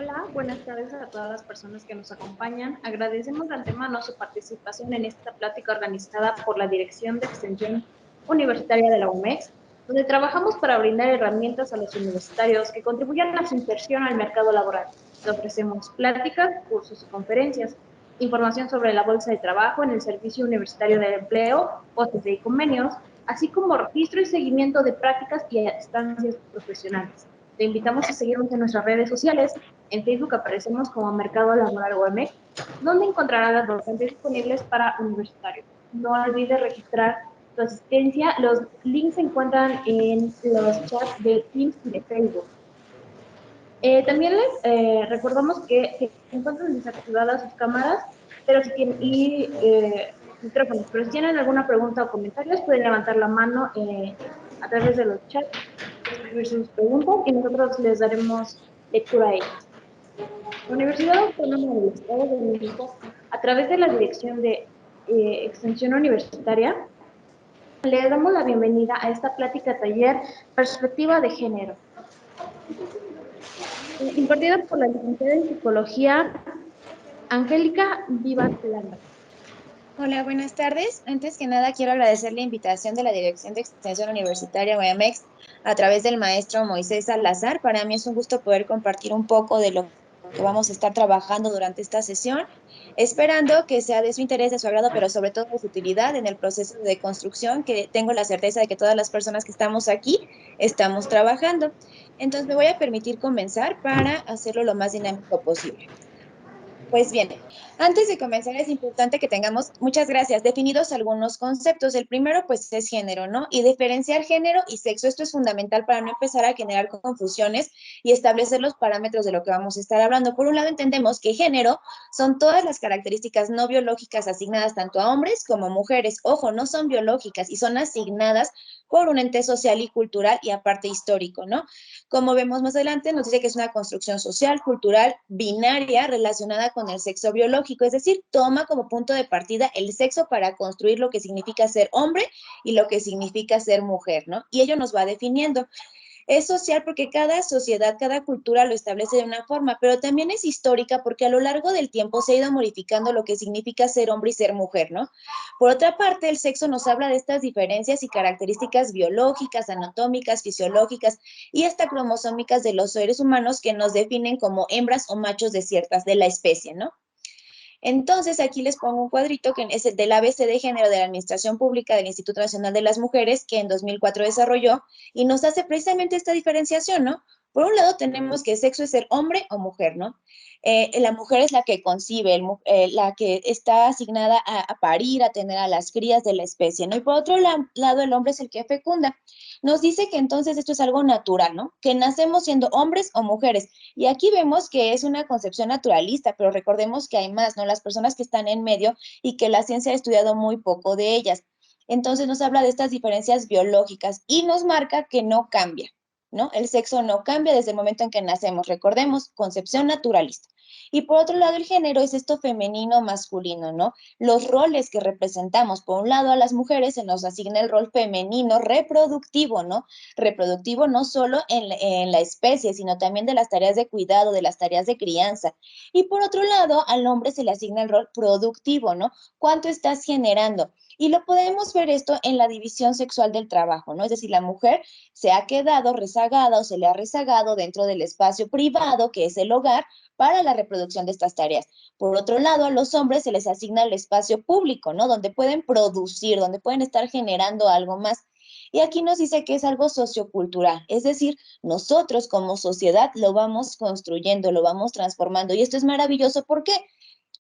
Hola, buenas tardes a todas las personas que nos acompañan. Agradecemos de antemano su participación en esta plática organizada por la Dirección de Extensión Universitaria de la UMEX, donde trabajamos para brindar herramientas a los universitarios que contribuyan a su inserción al mercado laboral. Le ofrecemos pláticas, cursos y conferencias, información sobre la bolsa de trabajo en el Servicio Universitario de Empleo, OCDE y convenios, así como registro y seguimiento de prácticas y estancias profesionales. Te invitamos a seguirnos en nuestras redes sociales. En Facebook aparecemos como Mercado Laboral UMX, donde encontrarás las vacantes disponibles para universitarios. No olvides registrar tu asistencia. Los links se encuentran en los chats de Teams y de Facebook. También les recordamos que se encuentran desactivadas sus cámaras pero si tienen, y micrófonos, pero si tienen alguna pregunta o comentarios pueden levantar la mano a través de los chats, escribir sus preguntas y nosotros les daremos lectura a ellas. La Universidad Autónoma del Estado de México, a través de la Dirección de Extensión Universitaria, le damos la bienvenida a esta plática taller Perspectiva de Género, impartida por la licenciada en Psicología Angélica Vivas Landa. Hola, buenas tardes. Antes que nada, quiero agradecer la invitación de la Dirección de Extensión Universitaria UAMEX a través del maestro Moisés Salazar. Para mí es un gusto poder compartir un poco de lo que vamos a estar trabajando durante esta sesión, esperando que sea de su interés, de su agrado, pero sobre todo de su utilidad en el proceso de construcción que tengo la certeza de que todas las personas que estamos aquí estamos trabajando. Entonces, me voy a permitir comenzar para hacerlo lo más dinámico posible. Pues bien, antes de comenzar es importante que tengamos, muchas gracias, definidos algunos conceptos. El primero pues es género, ¿no? Y diferenciar género y sexo. Esto es fundamental para no empezar a generar confusiones y establecer los parámetros de lo que vamos a estar hablando. Por un lado entendemos que género son todas las características no biológicas asignadas tanto a hombres como a mujeres. Ojo, no son biológicas y son asignadas por un ente social y cultural y aparte histórico, ¿no? Como vemos más adelante, nos dice que es una construcción social, cultural, binaria, relacionada con el sexo biológico, es decir, toma como punto de partida el sexo para construir lo que significa ser hombre y lo que significa ser mujer, ¿no? Y ello nos va definiendo. Es social porque cada sociedad, cada cultura lo establece de una forma, pero también es histórica porque a lo largo del tiempo se ha ido modificando lo que significa ser hombre y ser mujer, ¿no? Por otra parte, el sexo nos habla de estas diferencias y características biológicas, anatómicas, fisiológicas y hasta cromosómicas de los seres humanos que nos definen como hembras o machos de ciertas, de la especie, ¿no? Entonces, aquí les pongo un cuadrito que es el del ABC de Género de la Administración Pública del Instituto Nacional de las Mujeres, que en 2004 desarrolló, y nos hace precisamente esta diferenciación, ¿no? Por un lado tenemos que sexo es ser hombre o mujer, ¿no? La mujer es la que concibe, la que está asignada a parir, a tener a las crías de la especie, ¿no? Y por otro lado, el hombre es el que fecunda. Nos dice que entonces esto es algo natural, ¿no? Que nacemos siendo hombres o mujeres. Y aquí vemos que es una concepción naturalista, pero recordemos que hay más, ¿no? Las personas que están en medio y que la ciencia ha estudiado muy poco de ellas. Entonces nos habla de estas diferencias biológicas y nos marca que no cambia, ¿no? El sexo no cambia desde el momento en que nacemos. Recordemos, concepción naturalista. Y por otro lado, el género es esto femenino, masculino, ¿no? Los roles que representamos. Por un lado, a las mujeres se nos asigna el rol femenino reproductivo, ¿no? Reproductivo no solo en la especie, sino también de las tareas de cuidado, de las tareas de crianza. Y por otro lado, al hombre se le asigna el rol productivo, ¿no? ¿Cuánto estás generando? Y lo podemos ver esto en la división sexual del trabajo, ¿no? Es decir, la mujer se ha quedado rezagada o se le ha rezagado dentro del espacio privado, que es el hogar, para la reproducción de estas tareas. Por otro lado, a los hombres se les asigna el espacio público, ¿no? Donde pueden producir, donde pueden estar generando algo más. Y aquí nos dice que es algo sociocultural, es decir, nosotros como sociedad lo vamos construyendo, lo vamos transformando. Y esto es maravilloso, ¿por qué?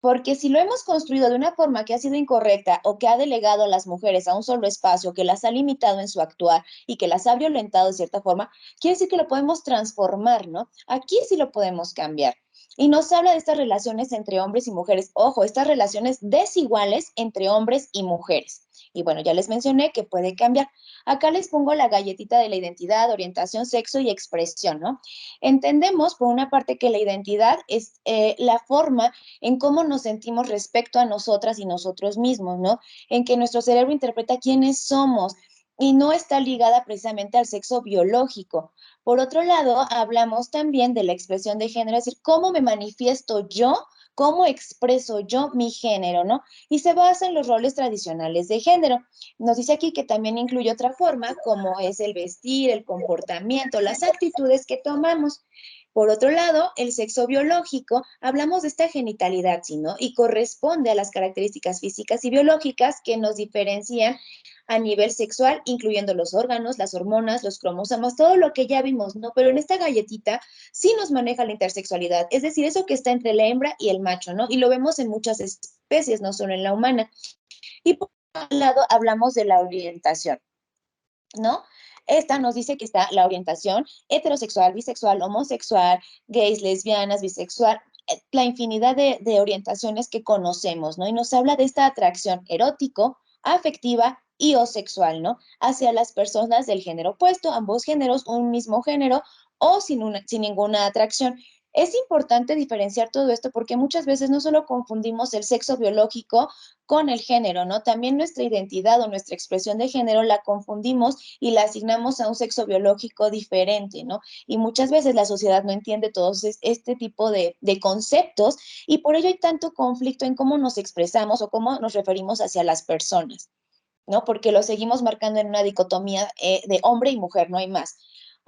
Porque si lo hemos construido de una forma que ha sido incorrecta o que ha delegado a las mujeres a un solo espacio, que las ha limitado en su actuar y que las ha violentado de cierta forma, quiere decir que lo podemos transformar, ¿no? Aquí sí lo podemos cambiar. Y nos habla de estas relaciones entre hombres y mujeres. Ojo, estas relaciones desiguales entre hombres y mujeres. Y bueno, ya les mencioné que puede cambiar. Acá les pongo la galletita de la identidad, orientación, sexo y expresión, ¿no? Entendemos, por una parte, que la identidad es la forma en cómo nos sentimos respecto a nosotras y nosotros mismos, ¿no? En que nuestro cerebro interpreta quiénes somos. y no está ligada precisamente al sexo biológico. Por otro lado, hablamos también de la expresión de género, es decir, cómo me manifiesto yo, cómo expreso yo mi género, ¿no? Y se basa en los roles tradicionales de género. Nos dice aquí que también incluye otra forma, como es el vestir, el comportamiento, las actitudes que tomamos. Por otro lado, el sexo biológico, hablamos de esta genitalidad, ¿sí, no? Y corresponde a las características físicas y biológicas que nos diferencian a nivel sexual, incluyendo los órganos, las hormonas, los cromosomas, todo lo que ya vimos, ¿no? Pero en esta galletita sí nos maneja la intersexualidad, es decir, eso que está entre la hembra y el macho, ¿no? Y lo vemos en muchas especies, no solo en la humana. Y por otro lado, hablamos de la orientación, ¿no? Esta nos dice que está la orientación heterosexual, bisexual, homosexual, gays, lesbianas, bisexual, la infinidad de orientaciones que conocemos, ¿no? Y nos habla de esta atracción erótico, afectiva y o sexual, ¿no? Hacia las personas del género opuesto, ambos géneros, un mismo género o sin ninguna atracción. Es importante diferenciar todo esto porque muchas veces no solo confundimos el sexo biológico con el género, ¿no? También nuestra identidad o nuestra expresión de género la confundimos y la asignamos a un sexo biológico diferente, ¿no? Y muchas veces la sociedad no entiende todos este tipo de conceptos y por ello hay tanto conflicto en cómo nos expresamos o cómo nos referimos hacia las personas, ¿no? Porque lo seguimos marcando en una dicotomía de hombre y mujer, no hay más.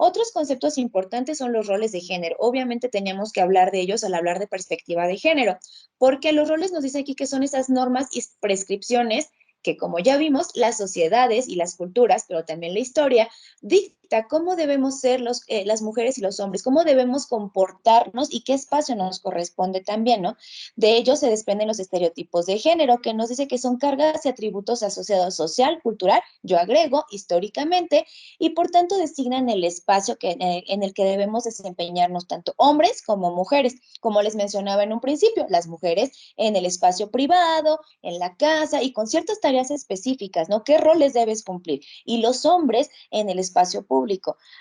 Otros conceptos importantes son los roles de género. Obviamente teníamos que hablar de ellos al hablar de perspectiva de género, porque los roles nos dice aquí que son esas normas y prescripciones que, como ya vimos, las sociedades y las culturas, pero también la historia, dicta cómo debemos ser las mujeres y los hombres, cómo debemos comportarnos y qué espacio nos corresponde también, ¿no? De ello se desprenden los estereotipos de género, que nos dice que son cargas y atributos asociados social, cultural, yo agrego, históricamente, y por tanto designan el espacio en el que debemos desempeñarnos tanto hombres como mujeres. Como les mencionaba en un principio, las mujeres en el espacio privado, en la casa y con ciertas tareas específicas, ¿no? ¿Qué roles debes cumplir? Y los hombres en el espacio público.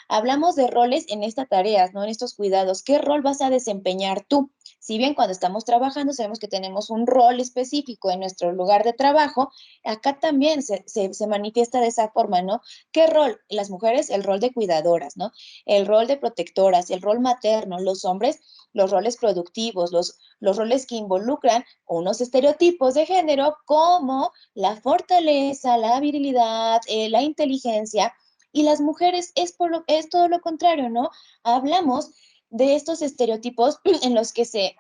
Hablamos de roles en estas tareas, ¿no? En estos cuidados. ¿Qué rol vas a desempeñar tú? Si bien cuando estamos trabajando sabemos que tenemos un rol específico en nuestro lugar de trabajo, acá también se manifiesta de esa forma, ¿no? ¿Qué rol? Las mujeres, el rol de cuidadoras, ¿no? El rol de protectoras, el rol materno, los hombres, los roles productivos, los roles que involucran unos estereotipos de género como la fortaleza, la virilidad, la inteligencia, y las mujeres es todo lo contrario, ¿no? Hablamos de estos estereotipos en los que se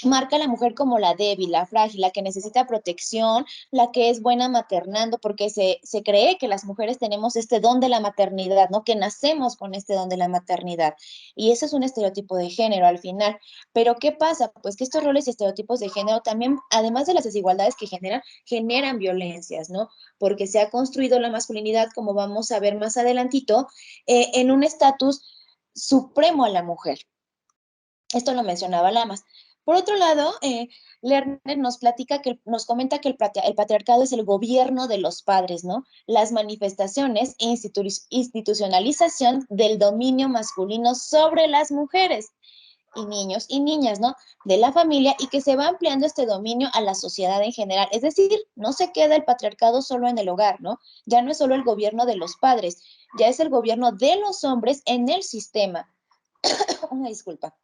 marca a la mujer como la débil, la frágil, la que necesita protección, la que es buena maternando, porque se cree que las mujeres tenemos este don de la maternidad, ¿no? Que nacemos con este don de la maternidad. Y eso es un estereotipo de género al final. Pero ¿qué pasa? Pues que estos roles y estereotipos de género también, además de las desigualdades que generan, generan violencias, ¿no? Porque se ha construido la masculinidad, como vamos a ver más adelantito, en un estatus supremo a la mujer. Esto lo mencionaba Lamas. Por otro lado, Lerner nos platica nos comenta que el patriarcado es el gobierno de los padres, ¿no? Las manifestaciones e institucionalización del dominio masculino sobre las mujeres y niños y niñas, ¿no? De la familia y que se va ampliando este dominio a la sociedad en general. Es decir, no se queda el patriarcado solo en el hogar, ¿no? Ya no es solo el gobierno de los padres, ya es el gobierno de los hombres en el sistema. Una disculpa.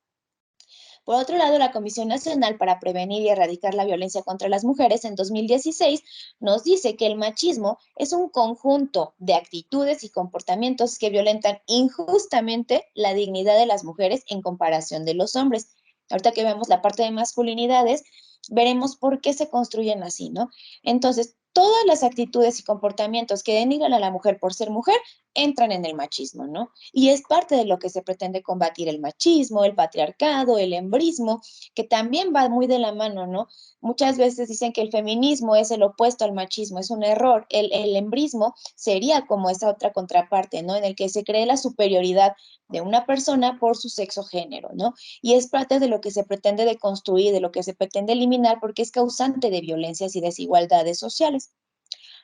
Por otro lado, la Comisión Nacional para Prevenir y Erradicar la Violencia contra las Mujeres en 2016 nos dice que el machismo es un conjunto de actitudes y comportamientos que violentan injustamente la dignidad de las mujeres en comparación de los hombres. Ahorita que vemos la parte de masculinidades, veremos por qué se construyen así, ¿no? Entonces, todas las actitudes y comportamientos que denigran a la mujer por ser mujer entran en el machismo, ¿no? Y es parte de lo que se pretende combatir el machismo, el patriarcado, el embrismo, que también va muy de la mano, ¿no? Muchas veces dicen que el feminismo es el opuesto al machismo, es un error. El embrismo sería como esa otra contraparte, ¿no? En el que se cree la superioridad de una persona por su sexo género, ¿no? Y es parte de lo que se pretende deconstruir, de lo que se pretende eliminar, porque es causante de violencias y desigualdades sociales.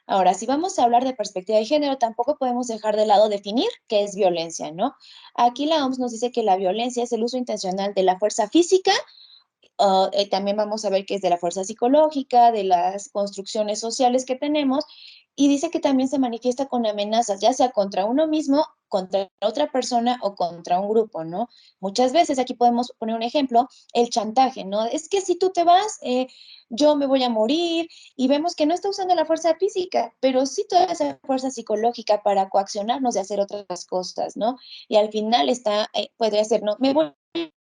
Ahora, si vamos a hablar de perspectiva de género, tampoco podemos dejar de lado definir qué es violencia, ¿no? Aquí la OMS nos dice que la violencia es el uso intencional de la fuerza física, también vamos a ver que es de la fuerza psicológica, de las construcciones sociales que tenemos, y dice que también se manifiesta con amenazas, ya sea contra uno mismo, contra otra persona o contra un grupo, ¿no? Muchas veces, aquí podemos poner un ejemplo, el chantaje, ¿no? Es que si tú te vas, yo me voy a morir, y vemos que no está usando la fuerza física, pero sí toda esa fuerza psicológica para coaccionarnos de hacer otras cosas, ¿no? Y al final está, podría ser, no, me voy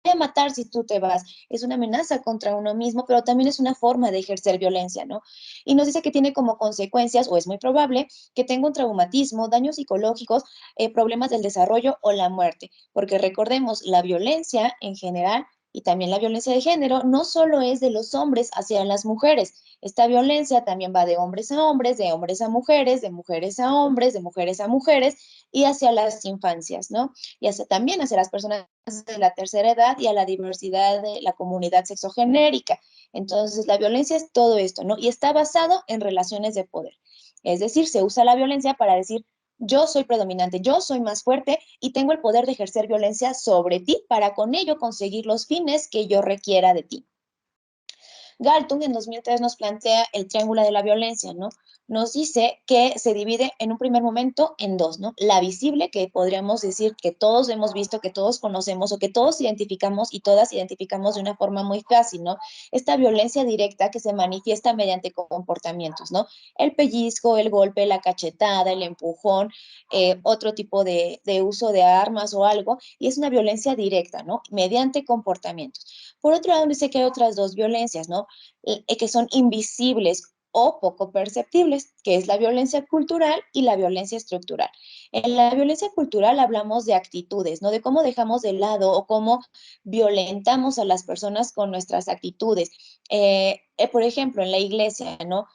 a matar si tú te vas. Es una amenaza contra uno mismo, pero también es una forma de ejercer violencia, ¿no? Y nos dice que tiene como consecuencias, o es muy probable, que tenga un traumatismo, daños psicológicos, problemas del desarrollo o la muerte. Porque recordemos, la violencia en general y también la violencia de género no solo es de los hombres hacia las mujeres. Esta violencia también va de hombres a mujeres, de mujeres a hombres, de mujeres a mujeres y hacia las infancias, ¿no? Y hacia, también hacia las personas de la tercera edad y a la diversidad de la comunidad sexogenérica. Entonces, la violencia es todo esto, ¿no? Y está basado en relaciones de poder. Es decir, se usa la violencia para decir, yo soy predominante, yo soy más fuerte y tengo el poder de ejercer violencia sobre ti para con ello conseguir los fines que yo requiera de ti. Galtung en 2003 nos plantea el triángulo de la violencia, ¿no? Nos dice que se divide en un primer momento en dos, ¿no? La visible, que podríamos decir que todos hemos visto, que todos conocemos o que todos identificamos y todas identificamos de una forma muy fácil, ¿no? Esta violencia directa que se manifiesta mediante comportamientos, ¿no? El pellizco, el golpe, la cachetada, el empujón, otro tipo de uso de armas o algo, y es una violencia directa, ¿no? Mediante comportamientos. Por otro lado, dice que hay otras dos violencias, ¿no? Que son invisibles o poco perceptibles, que es la violencia cultural y la violencia estructural. En la violencia cultural hablamos de actitudes, ¿no? De cómo dejamos de lado o cómo violentamos a las personas con nuestras actitudes. Por ejemplo, en la iglesia, ¿no?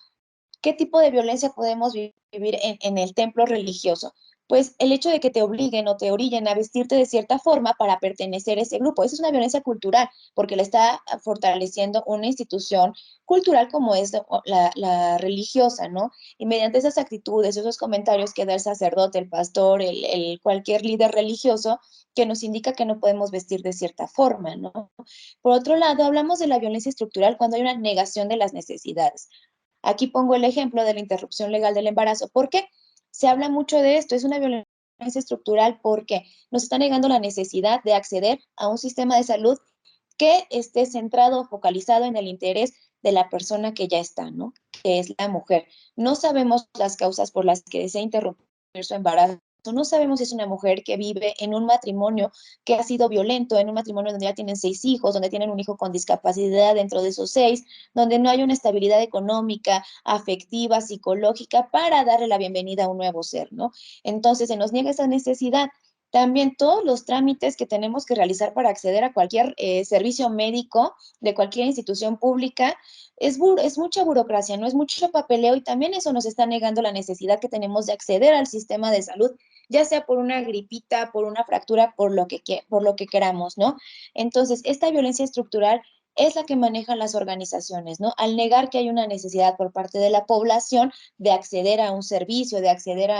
¿Qué tipo de violencia podemos vivir en el templo religioso? Pues el hecho de que te obliguen o te orillen a vestirte de cierta forma para pertenecer a ese grupo. Eso es una violencia cultural, porque le está fortaleciendo una institución cultural como es la religiosa, ¿no? Y mediante esas actitudes, esos comentarios que da el sacerdote, el pastor, cualquier líder religioso, que nos indica que no podemos vestir de cierta forma, ¿no? Por otro lado, hablamos de la violencia estructural cuando hay una negación de las necesidades. Aquí pongo el ejemplo de la interrupción legal del embarazo. ¿Por qué? Se habla mucho de esto, es una violencia estructural porque nos está negando la necesidad de acceder a un sistema de salud que esté centrado o focalizado en el interés de la persona que ya está, ¿no? Que es la mujer. No sabemos las causas por las que desea interrumpir su embarazo. No sabemos si es una mujer que vive en un matrimonio que ha sido violento, en un matrimonio donde ya tienen 6 hijos, donde tienen un hijo con discapacidad dentro de esos 6, donde no hay una estabilidad económica, afectiva, psicológica para darle la bienvenida a un nuevo ser, ¿no? Entonces se nos niega esa necesidad. También todos los trámites que tenemos que realizar para acceder a cualquier servicio médico de cualquier institución pública es mucha burocracia, no es mucho papeleo y también eso nos está negando la necesidad que tenemos de acceder al sistema de salud, ya sea por una gripita, por una fractura, por lo que queramos, ¿no? Entonces, esta violencia estructural es la que manejan las organizaciones, ¿no? Al negar que hay una necesidad por parte de la población de acceder a un servicio, de acceder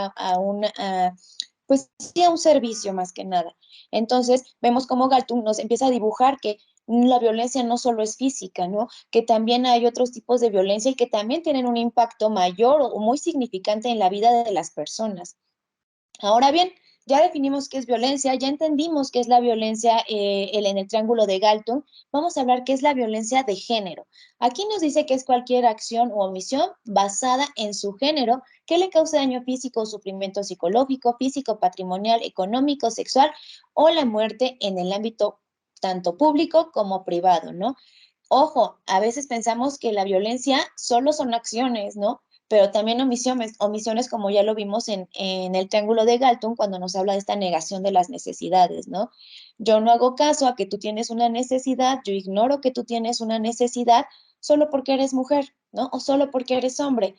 pues sí, a un servicio más que nada. Entonces, vemos cómo Galtung nos empieza a dibujar que la violencia no solo es física, ¿no? Que también hay otros tipos de violencia y que también tienen un impacto mayor o muy significante en la vida de las personas. Ahora bien, ya definimos qué es violencia, ya entendimos qué es la violencia en el triángulo de Galton. Vamos a hablar qué es la violencia de género. Aquí nos dice que es cualquier acción o omisión basada en su género que le cause daño físico o sufrimiento psicológico, físico, patrimonial, económico, sexual o la muerte en el ámbito tanto público como privado, ¿no? Ojo, a veces pensamos que la violencia solo son acciones, ¿no? Pero también omisiones como ya lo vimos en el triángulo de Galton cuando nos habla de esta negación de las necesidades, ¿no? Yo no hago caso a que tú tienes una necesidad, yo ignoro que tú tienes una necesidad solo porque eres mujer, ¿no? O solo porque eres hombre.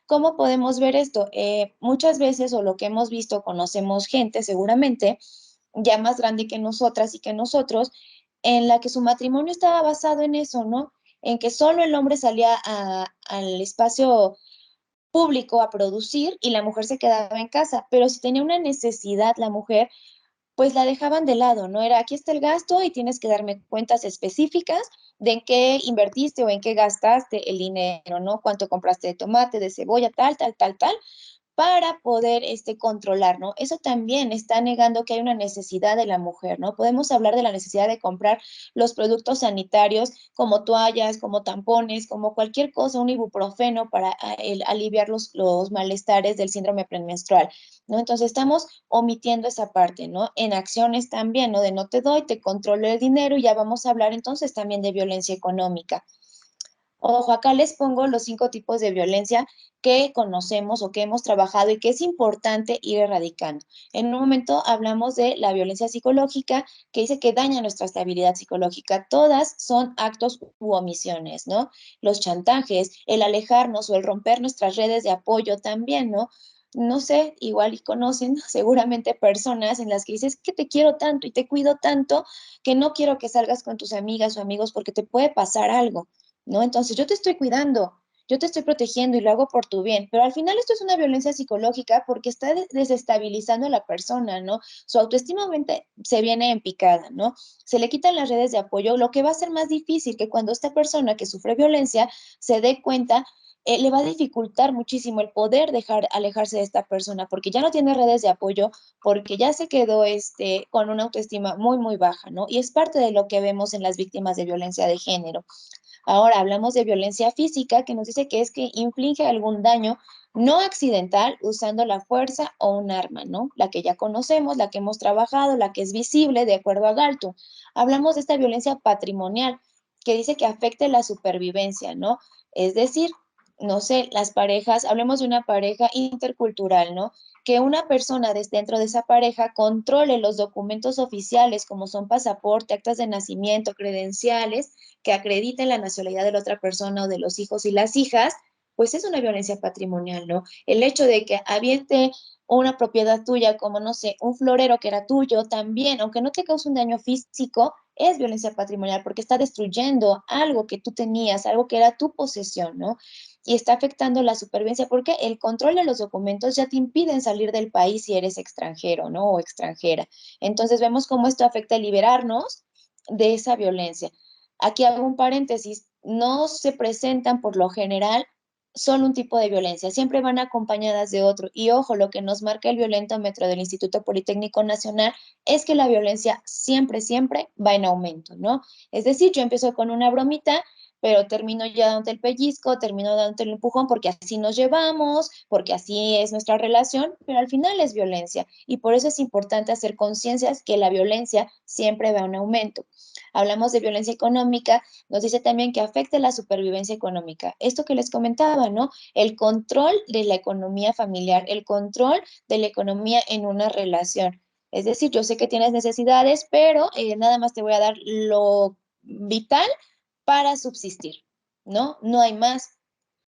¿Cómo podemos ver esto? Muchas veces, o lo que hemos visto, conocemos gente seguramente ya más grande que nosotras y que nosotros, en la que su matrimonio estaba basado en eso, ¿no? En que solo el hombre salía al espacio público a producir y la mujer se quedaba en casa, pero si tenía una necesidad la mujer, pues la dejaban de lado, ¿no? Era, aquí está el gasto y tienes que darme cuentas específicas de en qué invertiste o en qué gastaste el dinero, ¿no? Cuánto compraste de tomate, de cebolla, tal, tal, tal, tal, para poder controlar, ¿no? Eso también está negando que hay una necesidad de la mujer, ¿no? Podemos hablar de la necesidad de comprar los productos sanitarios como toallas, como tampones, como cualquier cosa, un ibuprofeno para aliviar los malestares del síndrome premenstrual, ¿no? Entonces estamos omitiendo esa parte, ¿no? En acciones también, ¿no? De no te doy, te controlo el dinero y ya vamos a hablar entonces también de violencia económica. Ojo, acá les pongo los 5 tipos de violencia que conocemos o que hemos trabajado y que es importante ir erradicando. En un momento hablamos de la violencia psicológica, que dice que daña nuestra estabilidad psicológica. Todas son actos u omisiones, ¿no? Los chantajes, el alejarnos o el romper nuestras redes de apoyo también, ¿no? No sé, igual y conocen seguramente personas en las que dices que te quiero tanto y te cuido tanto que no quiero que salgas con tus amigas o amigos porque te puede pasar algo. ¿No? Entonces yo te estoy cuidando, yo te estoy protegiendo y lo hago por tu bien, pero al final esto es una violencia psicológica porque está desestabilizando a la persona, ¿no? Su autoestima se viene en picada, ¿no? Se le quitan las redes de apoyo, lo que va a ser más difícil que cuando esta persona que sufre violencia se dé cuenta, le va a dificultar muchísimo el poder alejarse de esta persona porque ya no tiene redes de apoyo, porque ya se quedó con una autoestima muy, muy baja, ¿no? Y es parte de lo que vemos en las víctimas de violencia de género. Ahora hablamos de violencia física, que nos dice que es que inflige algún daño no accidental usando la fuerza o un arma, ¿no? La que ya conocemos, la que hemos trabajado, la que es visible de acuerdo a Galtung. Hablamos de esta violencia patrimonial, que dice que afecte la supervivencia, ¿no? Es decir, no sé, las parejas, hablemos de una pareja intercultural, ¿no? Que una persona desde dentro de esa pareja controle los documentos oficiales como son pasaporte, actas de nacimiento, credenciales, que acrediten la nacionalidad de la otra persona o de los hijos y las hijas, pues es una violencia patrimonial, ¿no? El hecho de que aviente una propiedad tuya, como no sé, un florero que era tuyo, también, aunque no te cause un daño físico, es violencia patrimonial porque está destruyendo algo que tú tenías, algo que era tu posesión, ¿no? Y está afectando la supervivencia porque el control de los documentos ya te impiden salir del país si eres extranjero, ¿no? O extranjera. Entonces vemos cómo esto afecta a liberarnos de esa violencia. Aquí hago un paréntesis, no se presentan por lo general solo un tipo de violencia, siempre van acompañadas de otro. Y ojo, lo que nos marca el violentómetro del Instituto Politécnico Nacional es que la violencia siempre, siempre va en aumento, ¿no? Es decir, yo empiezo con una bromita, pero termino ya dándote el pellizco, termino dándote el empujón porque así nos llevamos, porque así es nuestra relación, pero al final es violencia. Y por eso es importante hacer conciencias que la violencia siempre va en aumento. Hablamos de violencia económica, nos dice también que afecta la supervivencia económica. Esto que les comentaba, ¿no? El control de la economía familiar, el control de la economía en una relación. Es decir, yo sé que tienes necesidades, pero nada más te voy a dar lo vital para subsistir, ¿no? No hay más,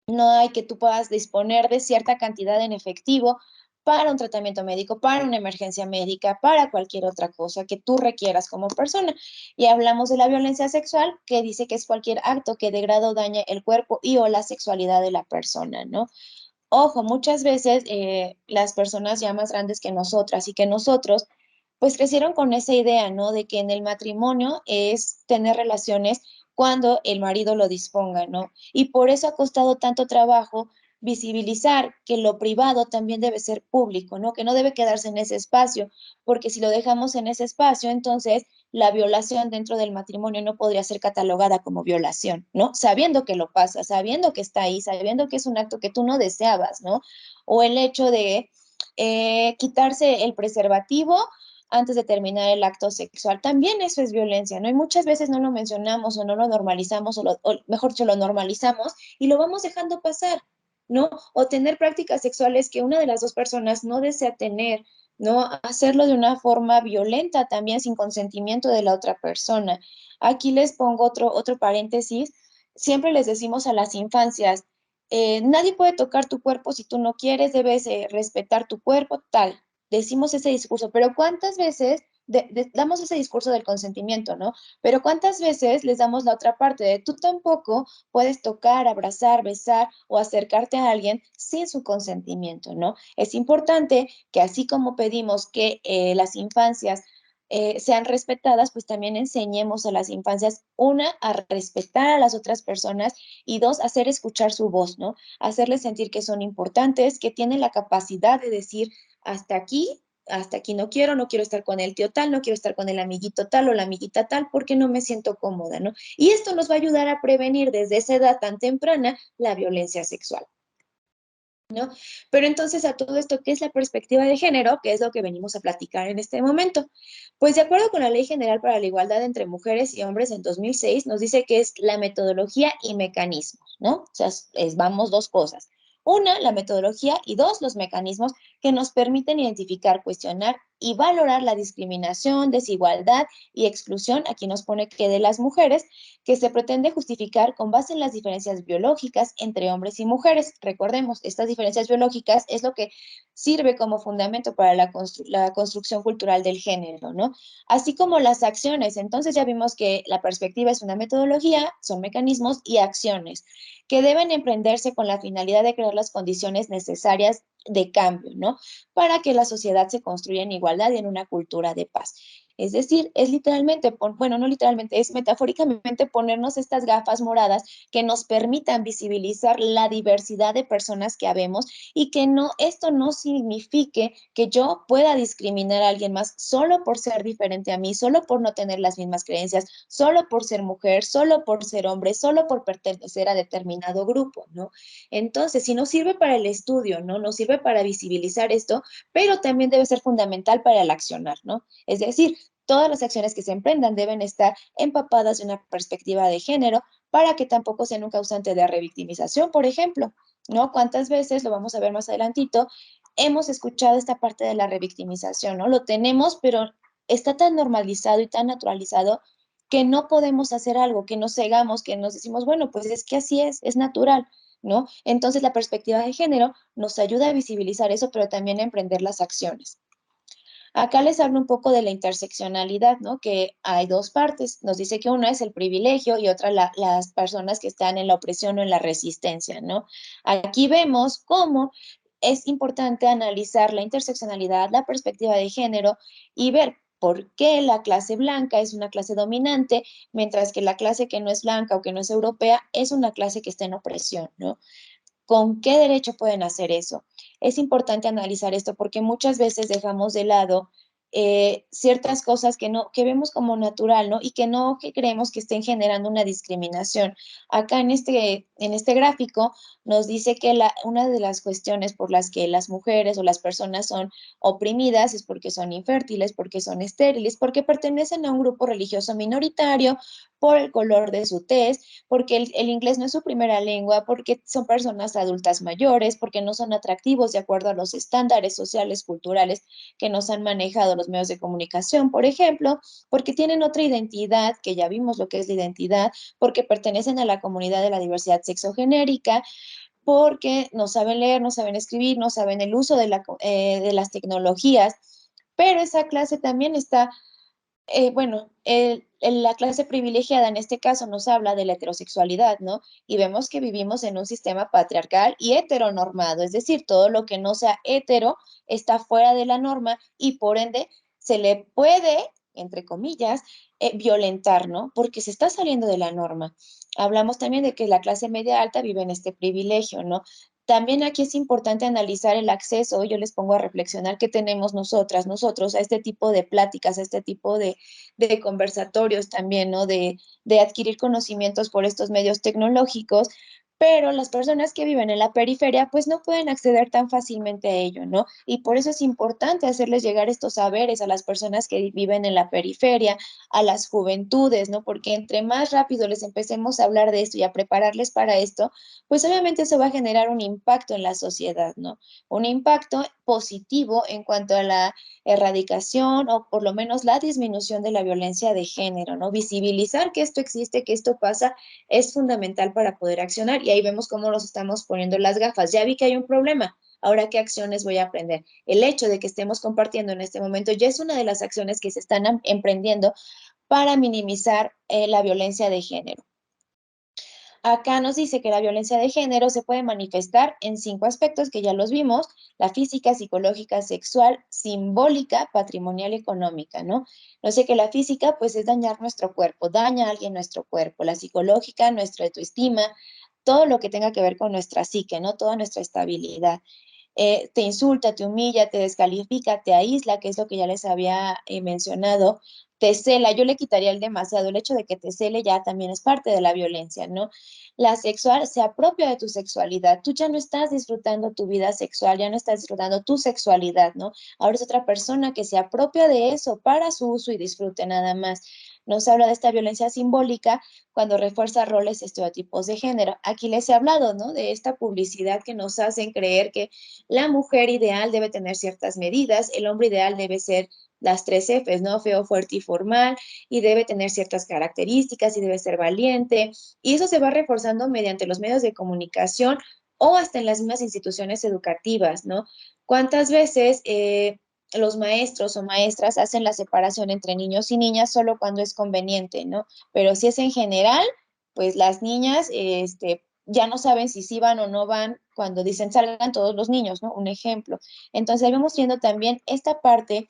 no hay que tú puedas disponer de cierta cantidad en efectivo para un tratamiento médico, para una emergencia médica, para cualquier otra cosa que tú requieras como persona. Y hablamos de la violencia sexual, que dice que es cualquier acto que degrada o daña el cuerpo y o la sexualidad de la persona, ¿no? Ojo, muchas veces las personas ya más grandes que nosotras y que nosotros, pues crecieron con esa idea, ¿no? De que en el matrimonio es tener relaciones cuando el marido lo disponga, ¿no? Y por eso ha costado tanto trabajo visibilizar que lo privado también debe ser público, ¿no? Que no debe quedarse en ese espacio, porque si lo dejamos en ese espacio, entonces la violación dentro del matrimonio no podría ser catalogada como violación, ¿no? Sabiendo que lo pasa, sabiendo que está ahí, sabiendo que es un acto que tú no deseabas, ¿no? O el hecho de quitarse el preservativo antes de terminar el acto sexual. También eso es violencia, ¿no? Y muchas veces no lo mencionamos o no lo normalizamos, o mejor dicho, lo normalizamos y lo vamos dejando pasar, ¿no? O tener prácticas sexuales que una de las dos personas no desea tener, ¿no? Hacerlo de una forma violenta también sin consentimiento de la otra persona. Aquí les pongo otro paréntesis. Siempre les decimos a las infancias, nadie puede tocar tu cuerpo si tú no quieres, debes respetar tu cuerpo, tal. Decimos ese discurso, pero ¿cuántas veces damos ese discurso del consentimiento, ¿no? Pero ¿cuántas veces les damos la otra parte de tú tampoco puedes tocar, abrazar, besar o acercarte a alguien sin su consentimiento, ¿no? Es importante que así como pedimos que las infancias sean respetadas, pues también enseñemos a las infancias, una, a respetar a las otras personas y dos, hacer escuchar su voz, ¿no? Hacerles sentir que son importantes, que tienen la capacidad de decir hasta aquí no quiero, no quiero estar con el tío tal, no quiero estar con el amiguito tal o la amiguita tal porque no me siento cómoda, ¿no? Y esto nos va a ayudar a prevenir desde esa edad tan temprana la violencia sexual, ¿no? Pero entonces a todo esto, ¿qué es la perspectiva de género? Que es lo que venimos a platicar en este momento. Pues de acuerdo con la Ley General para la Igualdad entre Mujeres y Hombres en 2006, nos dice que es la metodología y mecanismos, ¿no? O sea, vamos dos cosas. Una, la metodología y dos, los mecanismos que nos permiten identificar, cuestionar y valorar la discriminación, desigualdad y exclusión, aquí nos pone que de las mujeres, que se pretende justificar con base en las diferencias biológicas entre hombres y mujeres. Recordemos, estas diferencias biológicas es lo que sirve como fundamento para la construcción cultural del género, ¿no? Así como las acciones. Entonces ya vimos que la perspectiva es una metodología, son mecanismos y acciones que deben emprenderse con la finalidad de crear las condiciones necesarias de cambio, ¿no? Para que la sociedad se construya en igualdad y en una cultura de paz. Es decir, es literalmente, bueno, no literalmente, es metafóricamente ponernos estas gafas moradas que nos permitan visibilizar la diversidad de personas que habemos y que no, esto no signifique que yo pueda discriminar a alguien más solo por ser diferente a mí, solo por no tener las mismas creencias, solo por ser mujer, solo por ser hombre, solo por pertenecer a determinado grupo, ¿no? Entonces, si nos sirve para el estudio, ¿no? Nos sirve para visibilizar esto, pero también debe ser fundamental para el accionar, ¿no? Es decir, todas las acciones que se emprendan deben estar empapadas de una perspectiva de género para que tampoco sean un causante de revictimización, por ejemplo, ¿no? ¿Cuántas veces, lo vamos a ver más adelantito, hemos escuchado esta parte de la revictimización, ¿no? Lo tenemos, pero está tan normalizado y tan naturalizado que no podemos hacer algo, que nos cegamos, que nos decimos, bueno, pues es que así es natural, ¿no? Entonces la perspectiva de género nos ayuda a visibilizar eso, pero también a emprender las acciones. Acá les hablo un poco de la interseccionalidad, ¿no? Que hay dos partes. Nos dice que una es el privilegio y otra las personas que están en la opresión o en la resistencia, ¿no? Aquí vemos cómo es importante analizar la interseccionalidad, la perspectiva de género y ver por qué la clase blanca es una clase dominante, mientras que la clase que no es blanca o que no es europea es una clase que está en opresión, ¿no? ¿Con qué derecho pueden hacer eso? Es importante analizar esto porque muchas veces dejamos de lado ciertas cosas que vemos como natural, ¿no? Y que no que creemos que estén generando una discriminación. Acá en este gráfico nos dice que una de las cuestiones por las que las mujeres o las personas son oprimidas es porque son infértiles, porque son estériles, porque pertenecen a un grupo religioso minoritario, por el color de su tez, porque el inglés no es su primera lengua, porque son personas adultas mayores, porque no son atractivos de acuerdo a los estándares sociales, culturales que nos han manejado los medios de comunicación, por ejemplo, porque tienen otra identidad, que ya vimos lo que es la identidad, porque pertenecen a la comunidad de la diversidad sexogenérica, porque no saben leer, no saben escribir, no saben el uso de las tecnologías, pero esa clase también está bueno, la clase privilegiada en este caso nos habla de la heterosexualidad, ¿no? Y vemos que vivimos en un sistema patriarcal y heteronormado, es decir, todo lo que no sea hetero está fuera de la norma y por ende se le puede, entre comillas, violentar, ¿no? Porque se está saliendo de la norma. Hablamos también de que la clase media alta vive en este privilegio, ¿no? También aquí es importante analizar el acceso, yo les pongo a reflexionar qué tenemos nosotros a este tipo de pláticas, a este tipo de conversatorios también, ¿no? De adquirir conocimientos por estos medios tecnológicos, pero las personas que viven en la periferia pues no pueden acceder tan fácilmente a ello, ¿no? Y por eso es importante hacerles llegar estos saberes a las personas que viven en la periferia, a las juventudes, ¿no? Porque entre más rápido les empecemos a hablar de esto y a prepararles para esto, pues obviamente eso va a generar un impacto en la sociedad, ¿no? Un impacto positivo en cuanto a la erradicación o por lo menos la disminución de la violencia de género, ¿no? Visibilizar que esto existe, que esto pasa, es fundamental para poder accionar y ahí vemos cómo nos estamos poniendo las gafas. Ya vi que hay un problema, Ahora, ¿qué acciones voy a aprender? El hecho de que estemos compartiendo en este momento ya es una de las acciones que se están emprendiendo para minimizar la violencia de género. Acá nos dice que la violencia de género se puede manifestar en 5 aspectos que ya los vimos: la física, psicológica, sexual, simbólica, patrimonial y económica, ¿no? No sé que la física, pues, es dañar nuestro cuerpo, daña a alguien nuestro cuerpo; la psicológica, nuestra autoestima, todo lo que tenga que ver con nuestra psique, ¿no? Toda nuestra estabilidad. Te insulta, te humilla, te descalifica, te aísla, que es lo que ya les había mencionado, te cela. Yo le quitaría el demasiado, el hecho de que te cele ya también es parte de la violencia, ¿no? La sexual se apropia de tu sexualidad, tú ya no estás disfrutando tu vida sexual, ya no estás disfrutando tu sexualidad, ¿no? Ahora es otra persona que se apropia de eso para su uso y disfrute nada más. Nos habla de esta violencia simbólica cuando refuerza roles, estereotipos de género. Aquí les he hablado, ¿no? De esta publicidad que nos hacen creer que la mujer ideal debe tener ciertas medidas, el hombre ideal debe ser las 3 Fs, ¿no? Feo, fuerte y formal, y debe tener ciertas características y debe ser valiente. Y eso se va reforzando mediante los medios de comunicación o hasta en las mismas instituciones educativas, ¿no? ¿Cuántas veces los maestros o maestras hacen la separación entre niños y niñas solo cuando es conveniente, ¿no? Pero si es en general, pues las niñas, ya no saben si sí van o no van cuando dicen salgan todos los niños, ¿no? Un ejemplo. Entonces, ahí vamos viendo también esta parte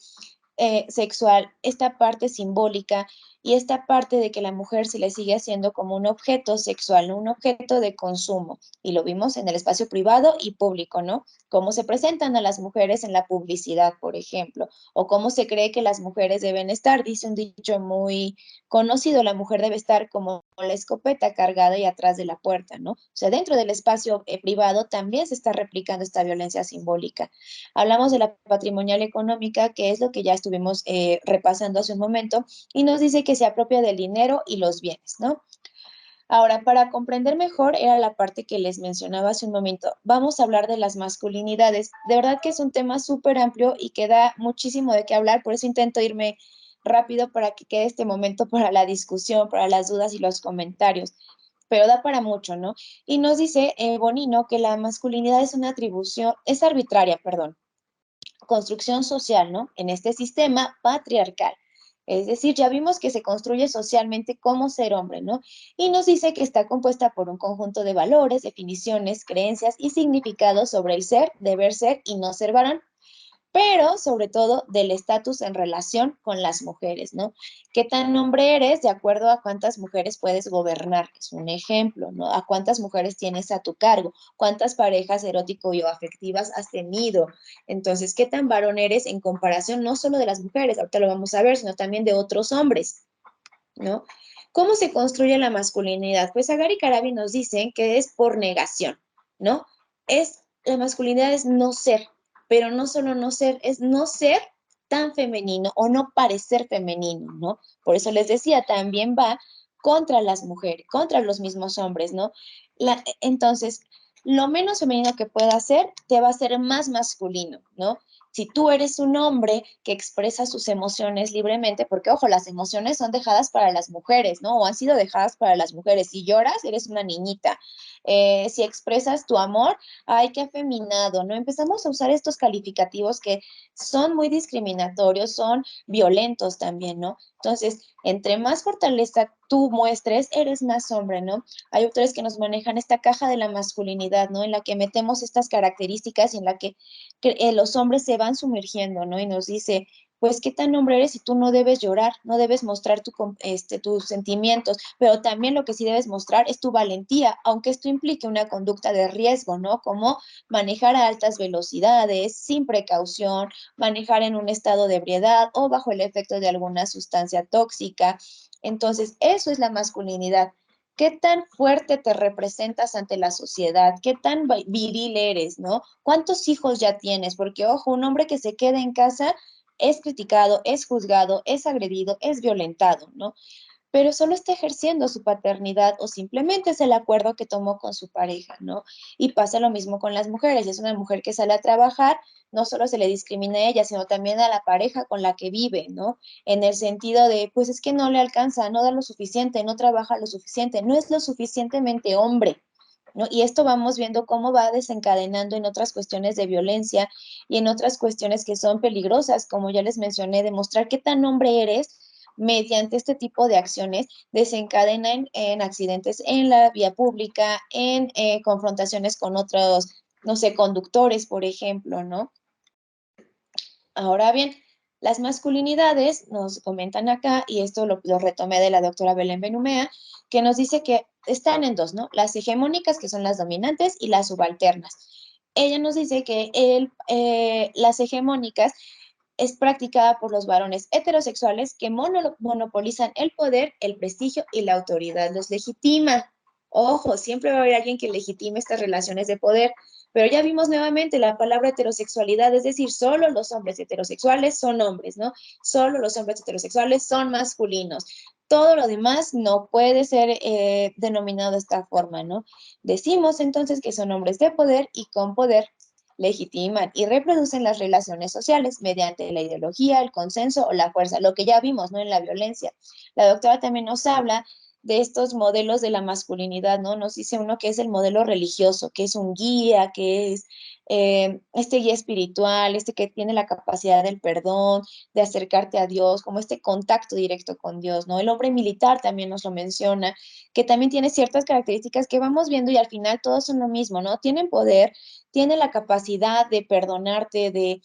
sexual, esta parte simbólica y esta parte de que la mujer se le sigue haciendo como un objeto sexual, ¿no? Un objeto de consumo. Y lo vimos en el espacio privado y público, ¿no? Cómo se presentan a las mujeres en la publicidad, por ejemplo, o cómo se cree que las mujeres deben estar. Dice un dicho muy conocido: la mujer debe estar como la escopeta cargada y atrás de la puerta, ¿no? O sea, dentro del espacio privado también se está replicando esta violencia simbólica. Hablamos de la patrimonial económica, que es lo que ya estuvimos repasando hace un momento, y nos dice que se apropia del dinero y los bienes, ¿no? Ahora, para comprender mejor, era la parte que les mencionaba hace un momento. Vamos a hablar de las masculinidades. De verdad que es un tema súper amplio y que da muchísimo de qué hablar, por eso intento irme rápido para que quede este momento para la discusión, para las dudas y los comentarios, pero da para mucho, ¿no? Y nos dice Bonino que la masculinidad es una atribución, es arbitraria, perdón, construcción social, ¿no? En este sistema patriarcal. Es decir, ya vimos que se construye socialmente cómo ser hombre, ¿no? Y nos dice que está compuesta por un conjunto de valores, definiciones, creencias y significados sobre el ser, deber ser y no ser varón, pero sobre todo del estatus en relación con las mujeres, ¿no? ¿Qué tan hombre eres de acuerdo a cuántas mujeres puedes gobernar? Es un ejemplo, ¿no? A cuántas mujeres tienes a tu cargo, cuántas parejas erótico y o afectivas has tenido. Entonces, ¿qué tan varón eres en comparación no solo de las mujeres, ahorita lo vamos a ver, sino también de otros hombres, ¿no? ¿Cómo se construye la masculinidad? Pues Agar y Carabi nos dicen que es por negación, ¿no? La masculinidad es no ser, pero no solo no ser, es no ser tan femenino o no parecer femenino, ¿no? Por eso les decía, también va contra las mujeres, contra los mismos hombres, ¿no? Entonces, lo menos femenino que pueda ser, te va a hacer más masculino, ¿no? Si tú eres un hombre que expresa sus emociones libremente, porque ojo, las emociones son dejadas para las mujeres, ¿no? O han sido dejadas para las mujeres. Si lloras, eres una niñita. Si expresas tu amor, ay, qué afeminado, ¿no? Empezamos a usar estos calificativos que son muy discriminatorios, son violentos también, ¿no? Entonces, entre más fortaleza tú muestres, eres más hombre, ¿no? Hay autores que nos manejan esta caja de la masculinidad, ¿no? En la que metemos estas características y en la que los hombres se van sumergiendo, ¿no? Y nos dice, pues, ¿qué tan hombre eres si tú no debes llorar, no debes mostrar tus sentimientos, pero también lo que sí debes mostrar es tu valentía, aunque esto implique una conducta de riesgo, ¿no? Como manejar a altas velocidades, sin precaución, manejar en un estado de ebriedad o bajo el efecto de alguna sustancia tóxica. Entonces, eso es la masculinidad. ¿Qué tan fuerte te representas ante la sociedad? ¿Qué tan viril eres, no? ¿Cuántos hijos ya tienes? Porque, ojo, un hombre que se queda en casa es criticado, es juzgado, es agredido, es violentado, ¿no? Pero solo está ejerciendo su paternidad o simplemente es el acuerdo que tomó con su pareja, ¿no? Y pasa lo mismo con las mujeres. Si es una mujer que sale a trabajar, no solo se le discrimina a ella, sino también a la pareja con la que vive, ¿no? En el sentido de, pues es que no le alcanza, no da lo suficiente, no trabaja lo suficiente, no es lo suficientemente hombre. ¿no? Y esto vamos viendo cómo va desencadenando en otras cuestiones de violencia y en otras cuestiones que son peligrosas, como ya les mencioné, demostrar qué tan hombre eres mediante este tipo de acciones desencadenan en accidentes en la vía pública, en confrontaciones con otros, no sé, conductores, por ejemplo, ¿no? Ahora bien, las masculinidades nos comentan acá, y esto lo retomé de la doctora Belén Benumea, que nos dice que están en dos, ¿no? Las hegemónicas, que son las dominantes, y las subalternas. Ella nos dice que las hegemónicas es practicada por los varones heterosexuales que monopolizan el poder, el prestigio y la autoridad. Los legitima. Ojo, siempre va a haber alguien que legitime estas relaciones de poder, pero ya vimos nuevamente la palabra heterosexualidad, es decir, solo los hombres heterosexuales son hombres, ¿no? Solo los hombres heterosexuales son masculinos. Todo lo demás no puede ser denominado de esta forma, ¿no? Decimos entonces que son hombres de poder y con poder legitiman y reproducen las relaciones sociales mediante la ideología, el consenso o la fuerza, lo que ya vimos, ¿no? En la violencia. La doctora también nos habla de estos modelos de la masculinidad, ¿no? Nos dice uno que es el modelo religioso, que es un guía, que es este guía espiritual, este que tiene la capacidad del perdón, de acercarte a Dios, como este contacto directo con Dios, ¿no? El hombre militar también nos lo menciona, que también tiene ciertas características que vamos viendo y al final todos son lo mismo, ¿no? Tienen poder, tienen la capacidad de perdonarte, de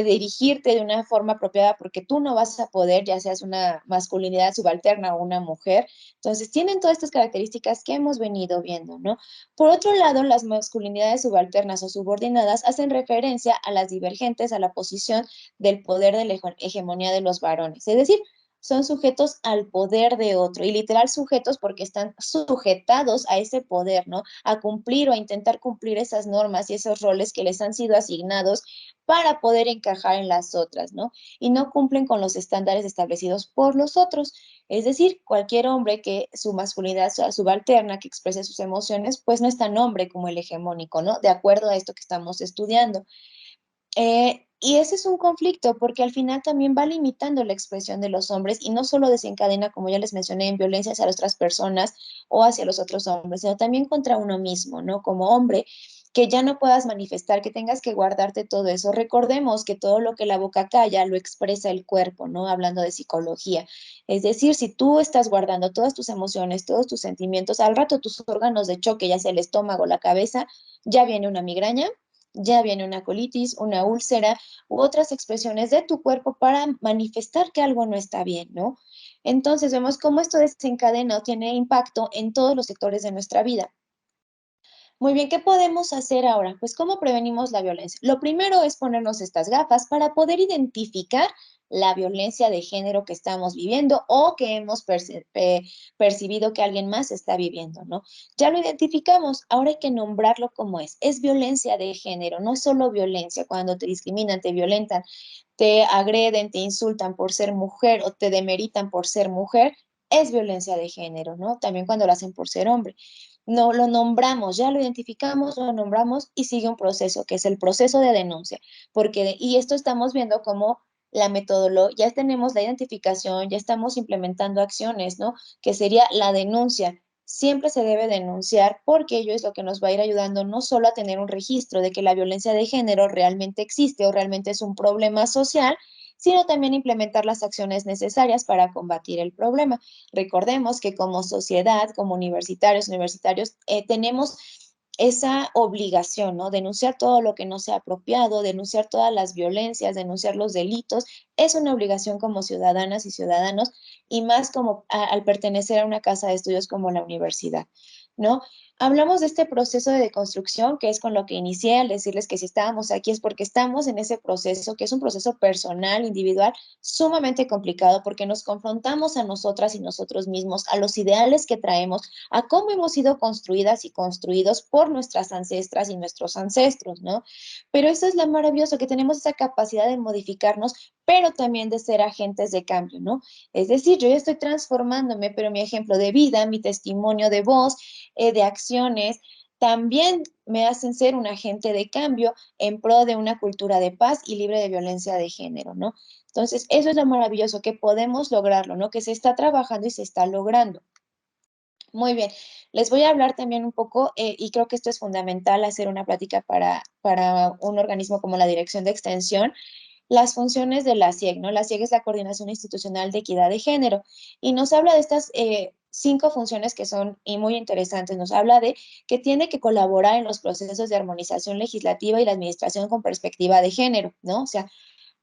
dirigirte de una forma apropiada porque tú no vas a poder, ya seas una masculinidad subalterna o una mujer. Entonces, tienen todas estas características que hemos venido viendo, ¿no? Por otro lado, las masculinidades subalternas o subordinadas hacen referencia a las divergentes a la posición del poder de la hegemonía de los varones, es decir, son sujetos al poder de otro y literal sujetos porque están sujetados a ese poder, ¿no? A cumplir o a intentar cumplir esas normas y esos roles que les han sido asignados para poder encajar en las otras, ¿no? Y no cumplen con los estándares establecidos por los otros. Es decir, cualquier hombre que su masculinidad sea subalterna, que exprese sus emociones, pues no es tan hombre como el hegemónico, ¿no? De acuerdo a esto que estamos estudiando. Y ese es un conflicto porque al final también va limitando la expresión de los hombres y no solo desencadena, como ya les mencioné, en violencia hacia otras personas o hacia los otros hombres, sino también contra uno mismo, ¿no? Como hombre, que ya no puedas manifestar, que tengas que guardarte todo eso. Recordemos que todo lo que la boca calla lo expresa el cuerpo, ¿no? Hablando de psicología. Es decir, si tú estás guardando todas tus emociones, todos tus sentimientos, al rato tus órganos de choque, ya sea el estómago, la cabeza, ya viene una migraña, ya viene una colitis, una úlcera u otras expresiones de tu cuerpo para manifestar que algo no está bien, ¿no? Entonces vemos cómo esto desencadena o tiene impacto en todos los sectores de nuestra vida. Muy bien, ¿qué podemos hacer ahora? Pues, ¿cómo prevenimos la violencia? Lo primero es ponernos estas gafas para poder identificar la violencia de género que estamos viviendo o que hemos percibido que alguien más está viviendo, ¿no? Ya lo identificamos, ahora hay que nombrarlo como es. Es violencia de género, no es solo violencia cuando te discriminan, te violentan, te agreden, te insultan por ser mujer o te demeritan por ser mujer, es violencia de género, ¿no? También cuando lo hacen por ser hombre. No lo nombramos, ya lo identificamos, lo nombramos y sigue un proceso, que es el proceso de denuncia, porque, y esto estamos viendo como la metodología, ya tenemos la identificación, ya estamos implementando acciones, ¿no? Que sería la denuncia. Siempre se debe denunciar porque ello es lo que nos va a ir ayudando no solo a tener un registro de que la violencia de género realmente existe o realmente es un problema social, sino también implementar las acciones necesarias para combatir el problema. Recordemos que como sociedad, como universitarios, tenemos esa obligación, ¿no? Denunciar todo lo que no sea apropiado, denunciar todas las violencias, denunciar los delitos, es una obligación como ciudadanas y ciudadanos y más como al pertenecer a una casa de estudios como la universidad, ¿no? Hablamos de este proceso de deconstrucción, que es con lo que inicié al decirles que si estábamos aquí es porque estamos en ese proceso, que es un proceso personal, individual, sumamente complicado porque nos confrontamos a nosotras y nosotros mismos, a los ideales que traemos, a cómo hemos sido construidas y construidos por nuestras ancestras y nuestros ancestros, ¿no? Pero eso es lo maravilloso, que tenemos esa capacidad de modificarnos, pero también de ser agentes de cambio, ¿no? Es decir, yo ya estoy transformándome, pero mi ejemplo de vida, mi testimonio de voz, de acciones, también me hacen ser un agente de cambio en pro de una cultura de paz y libre de violencia de género, ¿no? Entonces, eso es lo maravilloso, que podemos lograrlo, ¿no? Que se está trabajando y se está logrando. Muy bien, les voy a hablar también un poco, y creo que esto es fundamental hacer una plática para un organismo como la Dirección de Extensión, las funciones de la CIEG, ¿no? La CIEG es la Coordinación Institucional de Equidad de Género y nos habla de estas 5 funciones que son y muy interesantes. Nos habla de que tiene que colaborar en los procesos de armonización legislativa y la administración con perspectiva de género, ¿no? O sea,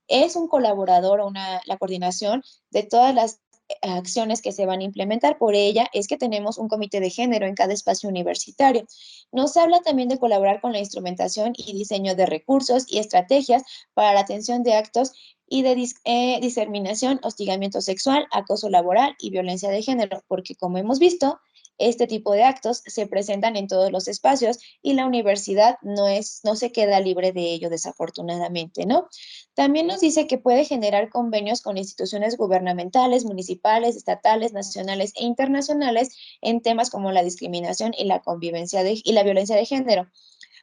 es un colaborador o la coordinación de todas las acciones que se van a implementar. Por ella es que tenemos un comité de género en cada espacio universitario. Nos habla también de colaborar con la instrumentación y diseño de recursos y estrategias para la atención de actos y de discriminación, hostigamiento sexual, acoso laboral y violencia de género, porque como hemos visto, este tipo de actos se presentan en todos los espacios y la universidad no se queda libre de ello, desafortunadamente, ¿no? También nos dice que puede generar convenios con instituciones gubernamentales, municipales, estatales, nacionales e internacionales en temas como la discriminación y la convivencia y la violencia de género.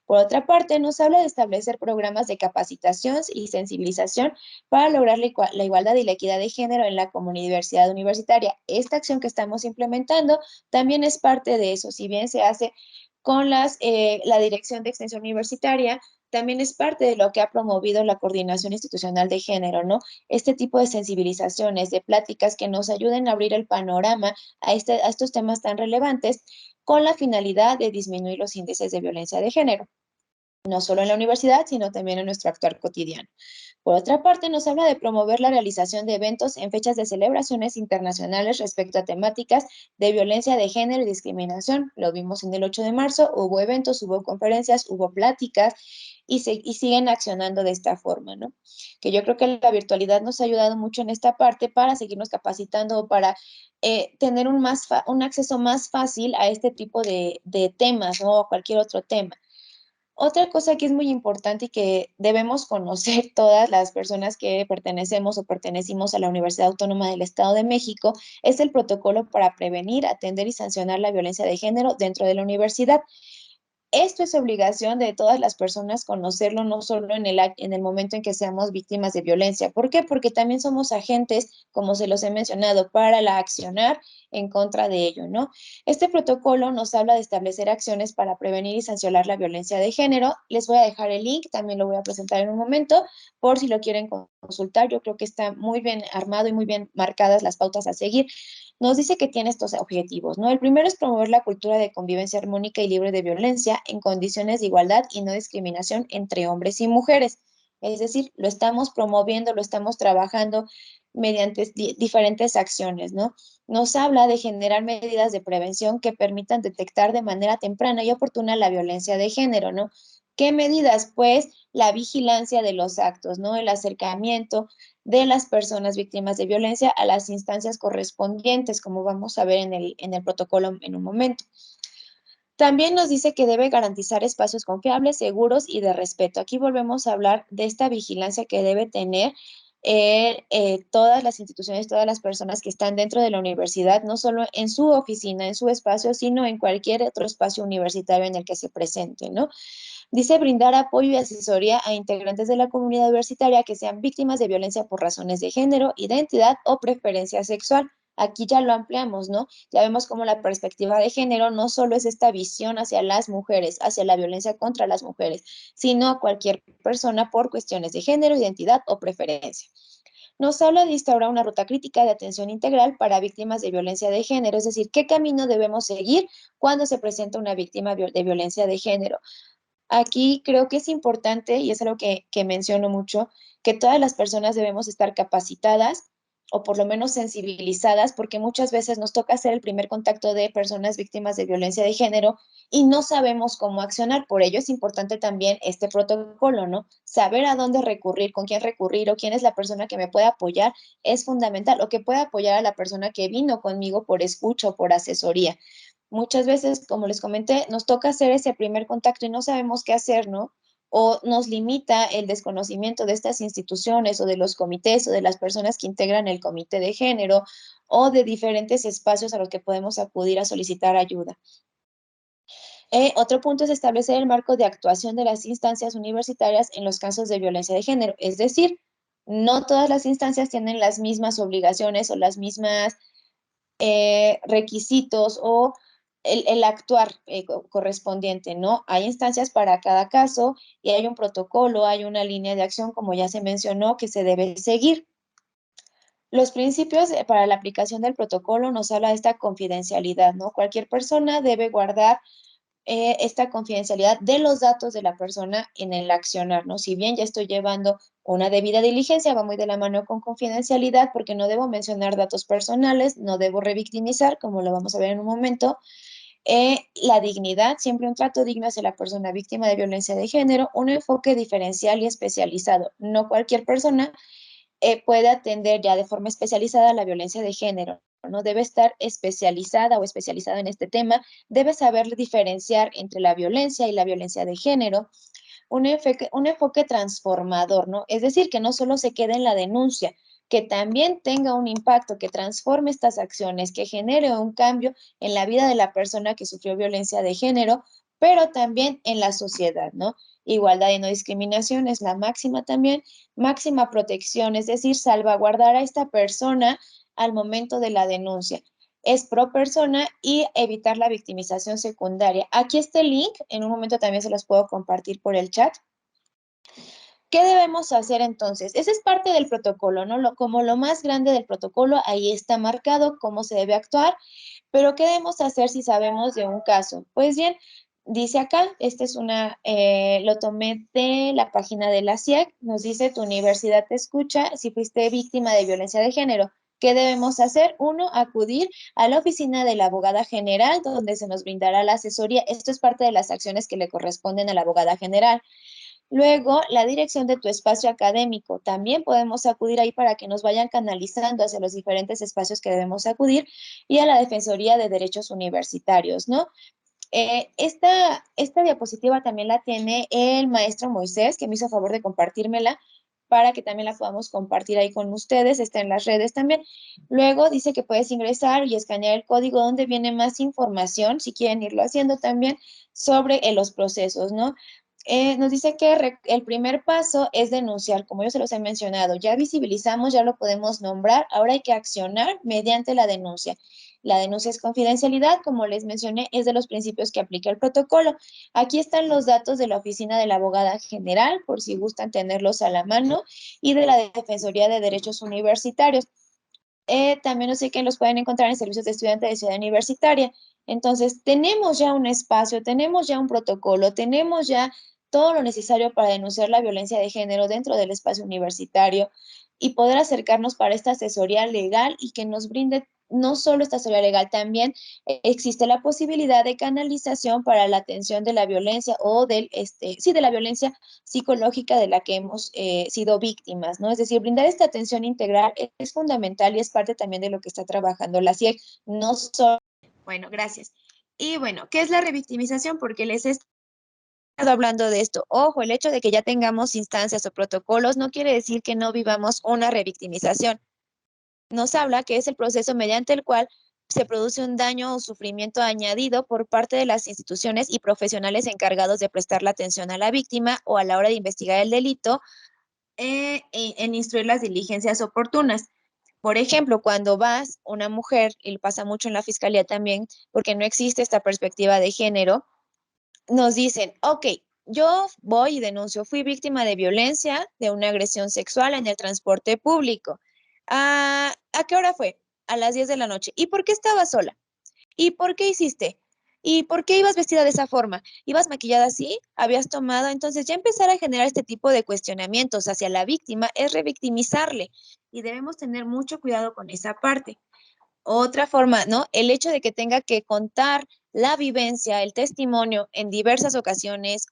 Por otra parte, nos habla de establecer programas de capacitación y sensibilización para lograr la igualdad y la equidad de género en la comunidad universitaria. Esta acción que estamos implementando también es parte de eso, si bien se hace con la Dirección de Extensión Universitaria, también es parte de lo que ha promovido la Coordinación Institucional de Género, ¿no? Este tipo de sensibilizaciones, de pláticas que nos ayuden a abrir el panorama a estos temas tan relevantes con la finalidad de disminuir los índices de violencia de género, no solo en la universidad, sino también en nuestro actuar cotidiano. Por otra parte, nos habla de promover la realización de eventos en fechas de celebraciones internacionales respecto a temáticas de violencia de género y discriminación. Lo vimos en el 8 de marzo, hubo eventos, hubo conferencias, hubo pláticas y siguen accionando de esta forma, ¿no? Que yo creo que la virtualidad nos ha ayudado mucho en esta parte para seguirnos capacitando, para tener un acceso más fácil a este tipo de temas, ¿no? O cualquier otro tema. Otra cosa que es muy importante y que debemos conocer todas las personas que pertenecemos o pertenecimos a la Universidad Autónoma del Estado de México es el protocolo para prevenir, atender y sancionar la violencia de género dentro de la universidad. Esto es obligación de todas las personas conocerlo, no solo en el momento en que seamos víctimas de violencia. ¿Por qué? Porque también somos agentes, como se los he mencionado, para la accionar en contra de ello, ¿no? Este protocolo nos habla de establecer acciones para prevenir y sancionar la violencia de género. Les voy a dejar el link, también lo voy a presentar en un momento, por si lo quieren consultar. Yo creo que está muy bien armado y muy bien marcadas las pautas a seguir. Nos dice que tiene estos objetivos, ¿no? El primero es promover la cultura de convivencia armónica y libre de violencia en condiciones de igualdad y no discriminación entre hombres y mujeres. Es decir, lo estamos promoviendo, lo estamos trabajando mediante diferentes acciones, ¿no? Nos habla de generar medidas de prevención que permitan detectar de manera temprana y oportuna la violencia de género, ¿no? ¿Qué medidas? Pues la vigilancia de los actos, ¿no? El acercamiento de las personas víctimas de violencia a las instancias correspondientes, como vamos a ver en el protocolo en un momento. También nos dice que debe garantizar espacios confiables, seguros y de respeto. Aquí volvemos a hablar de esta vigilancia que debe tener todas las instituciones, todas las personas que están dentro de la universidad, no solo en su oficina, en su espacio, sino en cualquier otro espacio universitario en el que se presente, ¿no? Dice brindar apoyo y asesoría a integrantes de la comunidad universitaria que sean víctimas de violencia por razones de género, identidad o preferencia sexual. Aquí ya lo ampliamos, ¿no? Ya vemos cómo la perspectiva de género no solo es esta visión hacia las mujeres, hacia la violencia contra las mujeres, sino a cualquier persona por cuestiones de género, identidad o preferencia. Nos habla de instaurar una ruta crítica de atención integral para víctimas de violencia de género, es decir, qué camino debemos seguir cuando se presenta una víctima de violencia de género. Aquí creo que es importante, y es algo que menciono mucho, que todas las personas debemos estar capacitadas o por lo menos sensibilizadas, porque muchas veces nos toca hacer el primer contacto de personas víctimas de violencia de género y no sabemos cómo accionar. Por ello es importante también este protocolo, ¿no? Saber a dónde recurrir, con quién recurrir o quién es la persona que me puede apoyar es fundamental, o que pueda apoyar a la persona que vino conmigo por escucha o por asesoría. Muchas veces, como les comenté, nos toca hacer ese primer contacto y no sabemos qué hacer, ¿no? O nos limita el desconocimiento de estas instituciones o de los comités o de las personas que integran el comité de género o de diferentes espacios a los que podemos acudir a solicitar ayuda. Otro punto es establecer el marco de actuación de las instancias universitarias en los casos de violencia de género. Es decir, no todas las instancias tienen las mismas obligaciones o las mismas requisitos o el actuar correspondiente, ¿no? Hay instancias para cada caso y hay un protocolo, hay una línea de acción, como ya se mencionó, que se debe seguir. Los principios para la aplicación del protocolo nos habla de esta confidencialidad, ¿no? Cualquier persona debe guardar esta confidencialidad de los datos de la persona en el accionar, ¿no? Si bien ya estoy llevando una debida diligencia, va muy de la mano con confidencialidad porque no debo mencionar datos personales, no debo revictimizar, como lo vamos a ver en un momento. La dignidad, siempre un trato digno hacia la persona víctima de violencia de género, un enfoque diferencial y especializado. No cualquier persona puede atender ya de forma especializada la violencia de género, ¿no? Debe estar especializada o especializado en este tema, debe saber diferenciar entre la violencia y la violencia de género, un enfoque transformador, ¿no? Es decir, que no solo se quede en la denuncia, que también tenga un impacto, que transforme estas acciones, que genere un cambio en la vida de la persona que sufrió violencia de género, pero también en la sociedad, ¿no? Igualdad y no discriminación es la máxima también, máxima protección, es decir, salvaguardar a esta persona al momento de la denuncia. Es pro persona y evitar la victimización secundaria. Aquí está el link, en un momento también se los puedo compartir por el chat. ¿Qué debemos hacer entonces? Ese es parte del protocolo, ¿no? Como lo más grande del protocolo, ahí está marcado cómo se debe actuar, pero ¿qué debemos hacer si sabemos de un caso? Pues bien, dice acá, lo tomé de la página de la CIEC, nos dice, tu universidad te escucha si fuiste víctima de violencia de género. ¿Qué debemos hacer? Uno, acudir a la oficina de la abogada general, donde se nos brindará la asesoría. Esto es parte de las acciones que le corresponden a la abogada general. Luego, la dirección de tu espacio académico. También podemos acudir ahí para que nos vayan canalizando hacia los diferentes espacios que debemos acudir y a la Defensoría de Derechos Universitarios, ¿no? Esta diapositiva también la tiene el maestro Moisés, que me hizo favor de compartírmela para que también la podamos compartir ahí con ustedes, está en las redes también. Luego dice que puedes ingresar y escanear el código donde viene más información, si quieren irlo haciendo también, sobre los procesos, ¿no? Nos dice que el primer paso es denunciar, como yo se los he mencionado, ya visibilizamos, ya lo podemos nombrar, ahora hay que accionar mediante la denuncia. La denuncia es confidencialidad, como les mencioné, es de los principios que aplica el protocolo. Aquí están los datos de la oficina de la abogada general, por si gustan tenerlos a la mano, y de la Defensoría de Derechos Universitarios. También no sé que los pueden encontrar en servicios de estudiante de Ciudad Universitaria. Entonces, tenemos ya un espacio, tenemos ya un protocolo, tenemos ya todo lo necesario para denunciar la violencia de género dentro del espacio universitario y poder acercarnos para esta asesoría legal y que nos brinde no solo esta asesoría legal, también existe la posibilidad de canalización para la atención de la violencia o de la violencia psicológica de la que hemos sido víctimas, ¿no? Es decir, brindar esta atención integral es fundamental y es parte también de lo que está trabajando la CIEC, no solo. Bueno, gracias. Y bueno, ¿qué es la revictimización? Porque les he estado hablando de esto. Ojo, el hecho de que ya tengamos instancias o protocolos no quiere decir que no vivamos una revictimización. Nos habla que es el proceso mediante el cual se produce un daño o sufrimiento añadido por parte de las instituciones y profesionales encargados de prestar la atención a la víctima o a la hora de investigar el delito en instruir las diligencias oportunas. Por ejemplo, cuando vas una mujer, y pasa mucho en la fiscalía también, porque no existe esta perspectiva de género, nos dicen, ok, yo voy y denuncio, fui víctima de violencia, de una agresión sexual en el transporte público. ¿A qué hora fue? A las 10 de la noche. ¿Y por qué estaba sola? ¿Y por qué hiciste? ¿Y por qué ibas vestida de esa forma? ¿Ibas maquillada así? ¿Habías tomado? Entonces ya empezar a generar este tipo de cuestionamientos hacia la víctima es revictimizarle y debemos tener mucho cuidado con esa parte. Otra forma, ¿no? El hecho de que tenga que contar la vivencia, el testimonio en diversas ocasiones,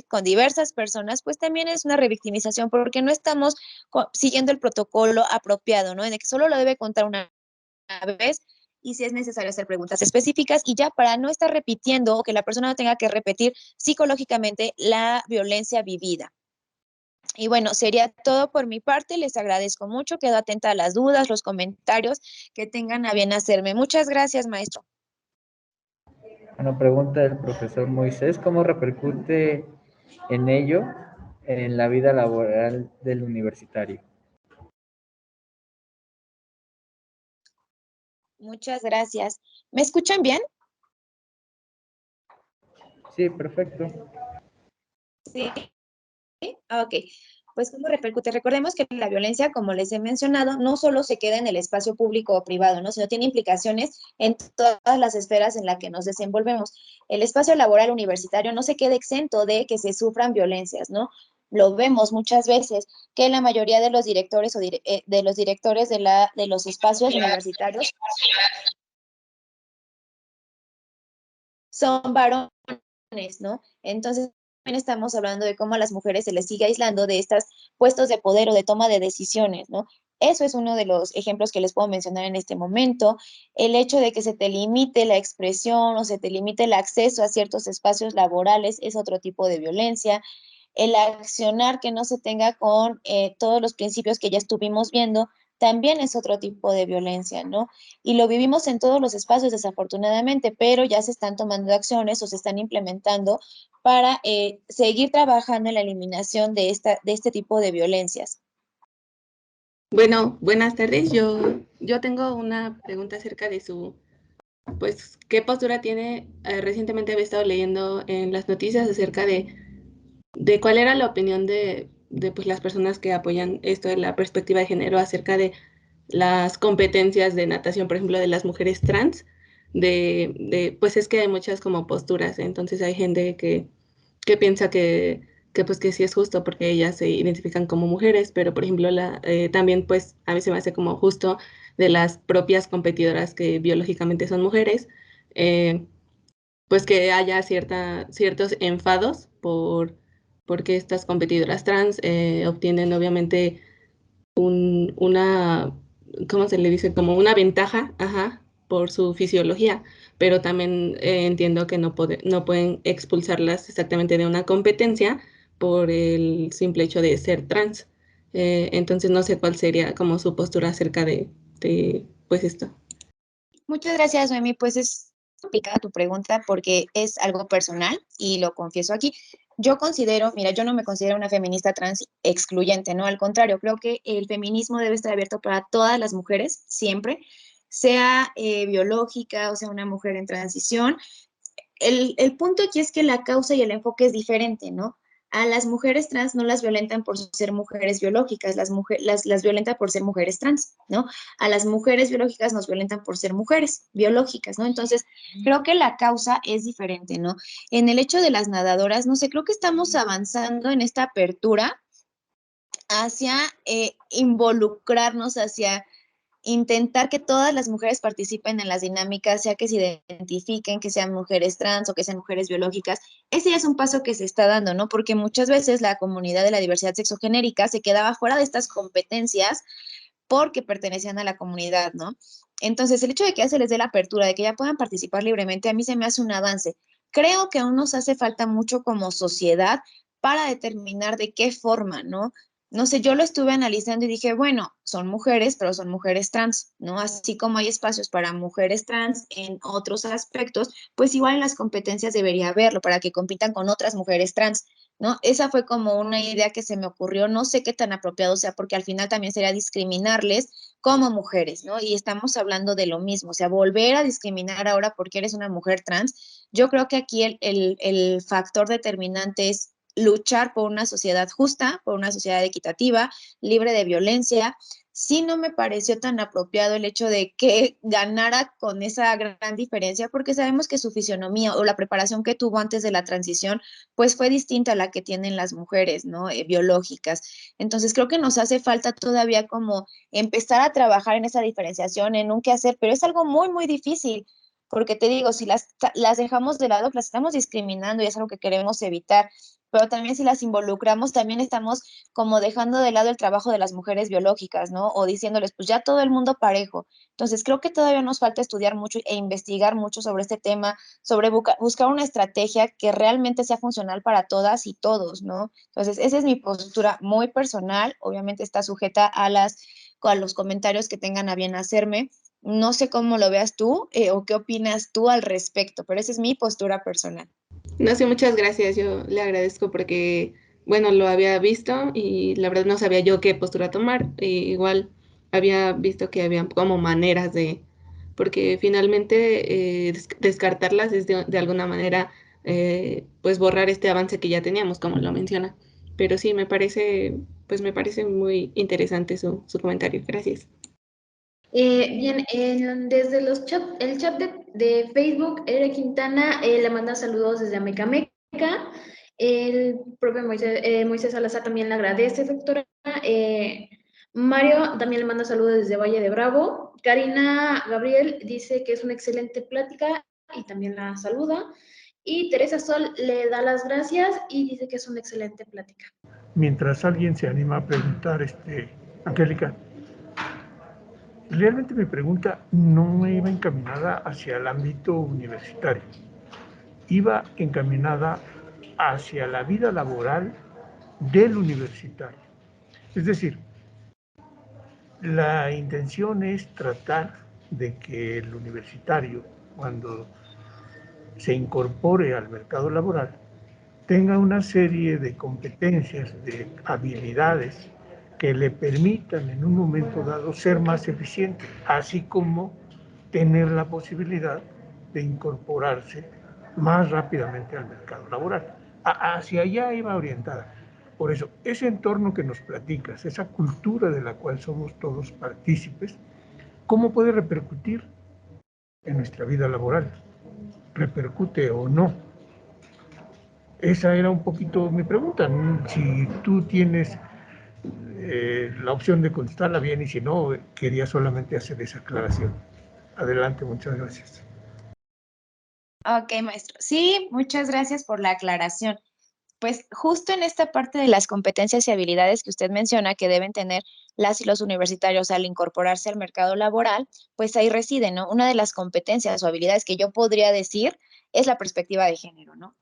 con diversas personas, pues también es una revictimización porque no estamos siguiendo el protocolo apropiado, ¿no? En el que solo lo debe contar una vez y si es necesario hacer preguntas específicas y ya para no estar repitiendo o que la persona no tenga que repetir psicológicamente la violencia vivida. Y bueno, sería todo por mi parte. Les agradezco mucho. Quedo atenta a las dudas, los comentarios que tengan a bien hacerme. Muchas gracias, maestro. Una pregunta del profesor Moisés, ¿cómo repercute en ello en la vida laboral del universitario? Muchas gracias. ¿Me escuchan bien? Sí, perfecto. Sí. Ok. Pues, ¿cómo repercute? Recordemos que la violencia, como les he mencionado, no solo se queda en el espacio público o privado, ¿no? Sino tiene implicaciones en todas las esferas en las que nos desenvolvemos. El espacio laboral universitario no se queda exento de que se sufran violencias, ¿no? Lo vemos muchas veces que la mayoría de los directores de los directores de los espacios universitarios son varones, ¿no? Entonces, también estamos hablando de cómo a las mujeres se les sigue aislando de estos puestos de poder o de toma de decisiones, ¿no? Eso es uno de los ejemplos que les puedo mencionar en este momento. El hecho de que se te limite la expresión o se te limite el acceso a ciertos espacios laborales es otro tipo de violencia. El accionar que no se tenga con todos los principios que ya estuvimos viendo también es otro tipo de violencia, ¿no? Y lo vivimos en todos los espacios, desafortunadamente, pero ya se están tomando acciones o se están implementando para seguir trabajando en la eliminación de este tipo de violencias. Bueno, buenas tardes. Yo tengo una pregunta acerca de pues, ¿qué postura tiene? Recientemente había estado leyendo en las noticias acerca de cuál era la opinión de pues, las personas que apoyan esto de la perspectiva de género acerca de las competencias de natación, por ejemplo, de las mujeres trans, pues es que hay muchas como posturas, entonces hay gente que piensa pues que sí es justo porque ellas se identifican como mujeres, pero por ejemplo también pues a mí se me hace como justo de las propias competidoras que biológicamente son mujeres, eh, pues que haya ciertos enfados porque estas competidoras trans obtienen obviamente una, ¿cómo se le dice? Como una ventaja, ajá, por su fisiología, pero también entiendo que no pueden expulsarlas exactamente de una competencia por el simple hecho de ser trans. Entonces no sé cuál sería como su postura acerca pues esto. Muchas gracias, Noemi. Pues es complicada tu pregunta porque es algo personal y lo confieso aquí. Yo considero, mira, yo no me considero una feminista trans excluyente, ¿no? Al contrario, creo que el feminismo debe estar abierto para todas las mujeres, siempre, sea biológica o sea una mujer en transición. El punto aquí es que la causa y el enfoque es diferente, ¿no? A las mujeres trans no las violentan por ser mujeres biológicas, las violentan por ser mujeres trans, ¿no? A las mujeres biológicas nos violentan por ser mujeres biológicas, ¿no? Entonces, creo que la causa es diferente, ¿no? En el hecho de las nadadoras, no sé, creo que estamos avanzando en esta apertura hacia involucrarnos, hacia intentar que todas las mujeres participen en las dinámicas, sea que se identifiquen, que sean mujeres trans o que sean mujeres biológicas. Ese ya es un paso que se está dando, ¿no? Porque muchas veces la comunidad de la diversidad sexogenérica se quedaba fuera de estas competencias porque pertenecían a la comunidad, ¿no? Entonces, el hecho de que ya se les dé la apertura, de que ya puedan participar libremente, a mí se me hace un avance. Creo que aún nos hace falta mucho como sociedad para determinar de qué forma, ¿no? No sé, yo lo estuve analizando y dije, bueno, son mujeres, pero son mujeres trans, ¿no? Así como hay espacios para mujeres trans en otros aspectos, pues igual en las competencias debería haberlo para que compitan con otras mujeres trans, ¿no? Esa fue como una idea que se me ocurrió, no sé qué tan apropiado sea, porque al final también sería discriminarles como mujeres, ¿no? Y estamos hablando de lo mismo, o sea, volver a discriminar ahora porque eres una mujer trans, yo creo que aquí el factor determinante es luchar por una sociedad justa, por una sociedad equitativa, libre de violencia. Sí no me pareció tan apropiado el hecho de que ganara con esa gran diferencia, porque sabemos que su fisionomía o la preparación que tuvo antes de la transición, pues fue distinta a la que tienen las mujeres, ¿no? Biológicas. Entonces creo que nos hace falta todavía como empezar a trabajar en esa diferenciación, en un qué hacer, pero es algo muy, muy difícil, porque te digo, si las dejamos de lado, las estamos discriminando y es algo que queremos evitar, pero también si las involucramos, también estamos como dejando de lado el trabajo de las mujeres biológicas, ¿no? O diciéndoles, pues ya todo el mundo parejo. Entonces, creo que todavía nos falta estudiar mucho e investigar mucho sobre este tema, sobre buscar una estrategia que realmente sea funcional para todas y todos, ¿no? Entonces, esa es mi postura muy personal, obviamente está sujeta a los comentarios que tengan a bien hacerme. No sé cómo lo veas tú o qué opinas tú al respecto, pero esa es mi postura personal. No sé, muchas gracias. Yo le agradezco porque, bueno, lo había visto y la verdad no sabía yo qué postura tomar. Igual había visto que había como maneras porque finalmente descartarlas es de alguna manera pues borrar este avance que ya teníamos, como lo menciona. Pero sí, me parece muy interesante su comentario. Gracias. Bien, desde el chat de Facebook, Ere Quintana le manda saludos desde Amecameca. El propio Moisés Salazar también le agradece, doctora. Mario también le manda saludos desde Valle de Bravo. Karina Gabriel dice que es una excelente plática y también la saluda. Y Teresa Sol le da las gracias y dice que es una excelente plática. Mientras alguien se anima a preguntar, Angélica, realmente mi pregunta no iba encaminada hacia el ámbito universitario, iba encaminada hacia la vida laboral del universitario. Es decir, la intención es tratar de que el universitario, cuando se incorpore al mercado laboral, tenga una serie de competencias, de habilidades que le permitan en un momento dado ser más eficiente, así como tener la posibilidad de incorporarse más rápidamente al mercado laboral. Hacia allá iba orientada. Por eso, ese entorno que nos platicas, esa cultura de la cual somos todos partícipes, ¿cómo puede repercutir en nuestra vida laboral? ¿Repercute o no? Esa era un poquito mi pregunta. Si tú tienes la opción de contestarla bien y si no, quería solamente hacer esa aclaración. Adelante, muchas gracias. Ok, maestro. Sí, muchas gracias por la aclaración. Pues justo en esta parte de las competencias y habilidades que usted menciona que deben tener las y los universitarios al incorporarse al mercado laboral, pues ahí reside, ¿no? Una de las competencias o habilidades que yo podría decir es la perspectiva de género, ¿no?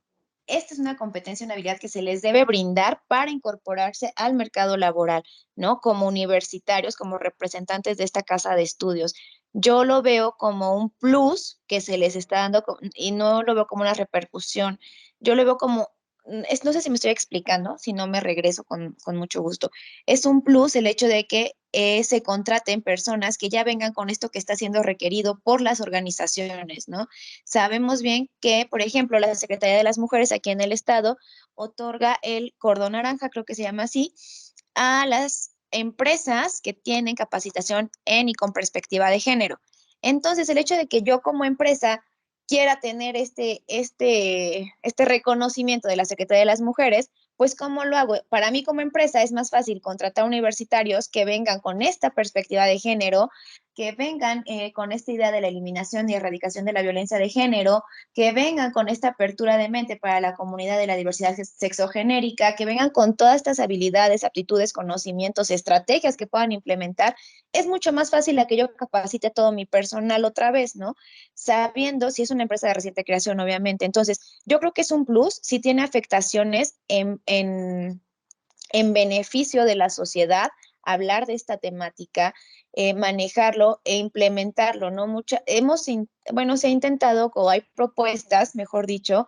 Esta es una competencia, una habilidad que se les debe brindar para incorporarse al mercado laboral, ¿no? Como universitarios, como representantes de esta casa de estudios. Yo lo veo como un plus que se les está dando y no lo veo como una repercusión. Yo lo veo como, no sé si me estoy explicando, si no me regreso con mucho gusto. Es un plus el hecho de que se contraten personas que ya vengan con esto que está siendo requerido por las organizaciones, ¿no? Sabemos bien que, por ejemplo, la Secretaría de las Mujeres aquí en el estado otorga el cordón naranja, creo que se llama así, a las empresas que tienen capacitación en y con perspectiva de género. Entonces, el hecho de que yo como empresa quiera tener este reconocimiento de la Secretaría de las Mujeres, pues ¿cómo lo hago? Para mí como empresa es más fácil contratar universitarios que vengan con esta perspectiva de género, que vengan con esta idea de la eliminación y erradicación de la violencia de género, que vengan con esta apertura de mente para la comunidad de la diversidad sexogenérica, que vengan con todas estas habilidades, aptitudes, conocimientos, estrategias que puedan implementar. Es mucho más fácil a que yo capacite todo mi personal otra vez, ¿no? Sabiendo si es una empresa de reciente creación, obviamente. Entonces, yo creo que es un plus si tiene afectaciones en beneficio de la sociedad, hablar de esta temática, manejarlo e implementarlo, ¿no? Bueno, se ha intentado, o hay propuestas, mejor dicho,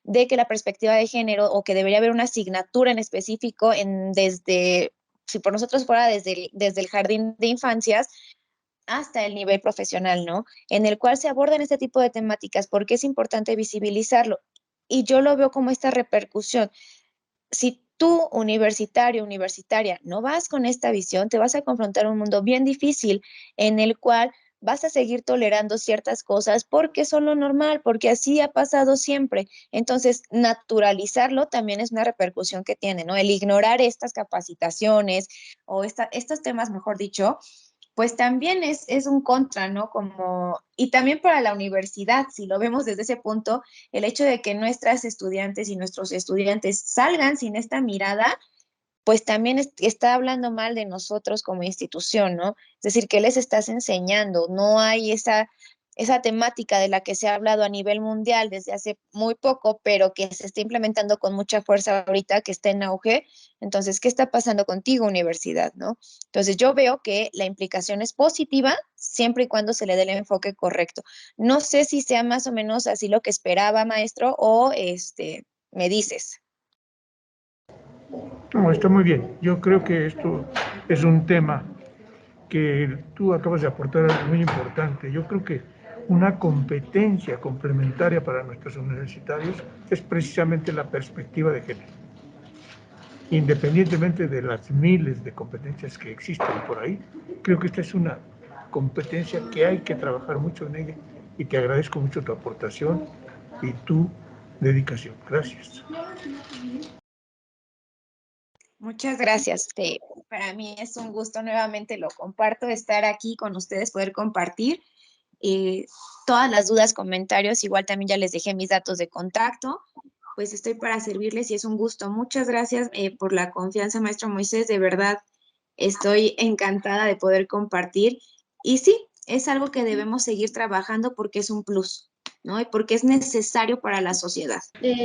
de que la perspectiva de género, o que debería haber una asignatura en específico si por nosotros fuera desde el jardín de infancias, hasta el nivel profesional, ¿no? En el cual se abordan este tipo de temáticas, porque es importante visibilizarlo. Y yo lo veo como esta repercusión. Si tú, universitario, universitaria, no vas con esta visión, te vas a confrontar un mundo bien difícil en el cual vas a seguir tolerando ciertas cosas porque son lo normal, porque así ha pasado siempre. Entonces, naturalizarlo también es una repercusión que tiene, ¿no? El ignorar estas capacitaciones o estos temas, mejor dicho, pues también es un contra, ¿no? Y también para la universidad, si lo vemos desde ese punto, el hecho de que nuestras estudiantes y nuestros estudiantes salgan sin esta mirada, pues también está hablando mal de nosotros como institución, ¿no? Es decir, ¿qué les estás enseñando? No hay esa temática de la que se ha hablado a nivel mundial desde hace muy poco, pero que se está implementando con mucha fuerza ahorita, que está en auge. Entonces, ¿qué está pasando contigo, universidad, no? Entonces, yo veo que la implicación es positiva siempre y cuando se le dé el enfoque correcto. No sé si sea más o menos así lo que esperaba, maestro, o me dices. No, está muy bien. Yo creo que esto es un tema que tú acabas de aportar algo muy importante. Yo creo que una competencia complementaria para nuestros universitarios es precisamente la perspectiva de género. Independientemente de las miles de competencias que existen por ahí, creo que esta es una competencia que hay que trabajar mucho en ella y te agradezco mucho tu aportación y tu dedicación. Gracias. Muchas gracias. Para mí es un gusto, nuevamente lo comparto, estar aquí con ustedes, poder compartir todas las dudas, comentarios. Igual también ya les dejé mis datos de contacto. Pues estoy para servirles y es un gusto. Muchas gracias por la confianza, maestro Moisés. De verdad, estoy encantada de poder compartir. Y sí, es algo que debemos seguir trabajando porque es un plus, ¿no? Y porque es necesario para la sociedad.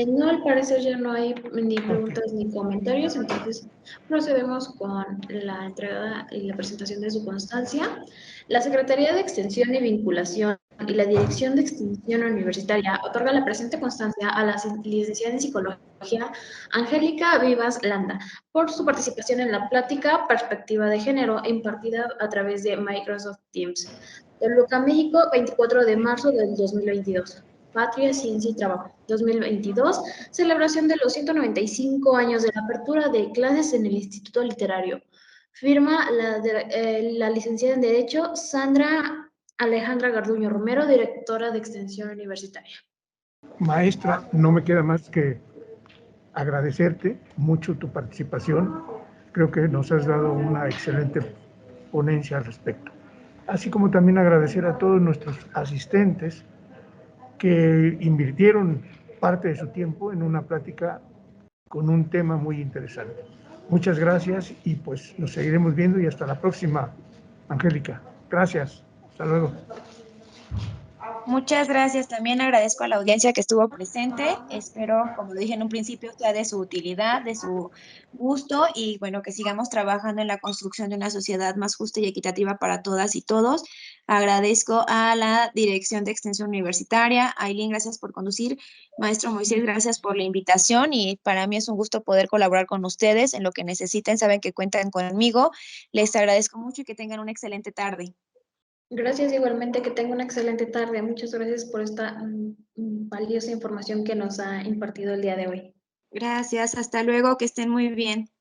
No, al parecer ya no hay ni preguntas ni comentarios, entonces procedemos con la entrega y la presentación de su constancia. La Secretaría de Extensión y Vinculación y la Dirección de Extensión Universitaria otorga la presente constancia a la licenciada en Psicología Angélica Vivas Landa por su participación en la plática Perspectiva de Género impartida a través de Microsoft Teams. Toluca, México, 24 de marzo del 2022. Patria, Ciencia y Trabajo, 2022, celebración de los 195 años de la apertura de clases en el Instituto Literario. Firma la licenciada en Derecho Sandra Alejandra Garduño Romero, directora de Extensión Universitaria. Maestra, no me queda más que agradecerte mucho tu participación. Creo que nos has dado una excelente ponencia al respecto. Así como también agradecer a todos nuestros asistentes que invirtieron parte de su tiempo en una plática con un tema muy interesante. Muchas gracias y pues nos seguiremos viendo y hasta la próxima, Angélica. Gracias. Hasta luego. Muchas gracias. También agradezco a la audiencia que estuvo presente. Espero, como lo dije en un principio, sea de su utilidad, de su gusto y bueno, que sigamos trabajando en la construcción de una sociedad más justa y equitativa para todas y todos. Agradezco a la Dirección de Extensión Universitaria. Ailín, gracias por conducir. Maestro Moisés, gracias por la invitación y para mí es un gusto poder colaborar con ustedes en lo que necesiten. Saben que cuentan conmigo. Les agradezco mucho y que tengan una excelente tarde. Gracias igualmente, que tenga una excelente tarde. Muchas gracias por esta valiosa información que nos ha impartido el día de hoy. Gracias, hasta luego, que estén muy bien.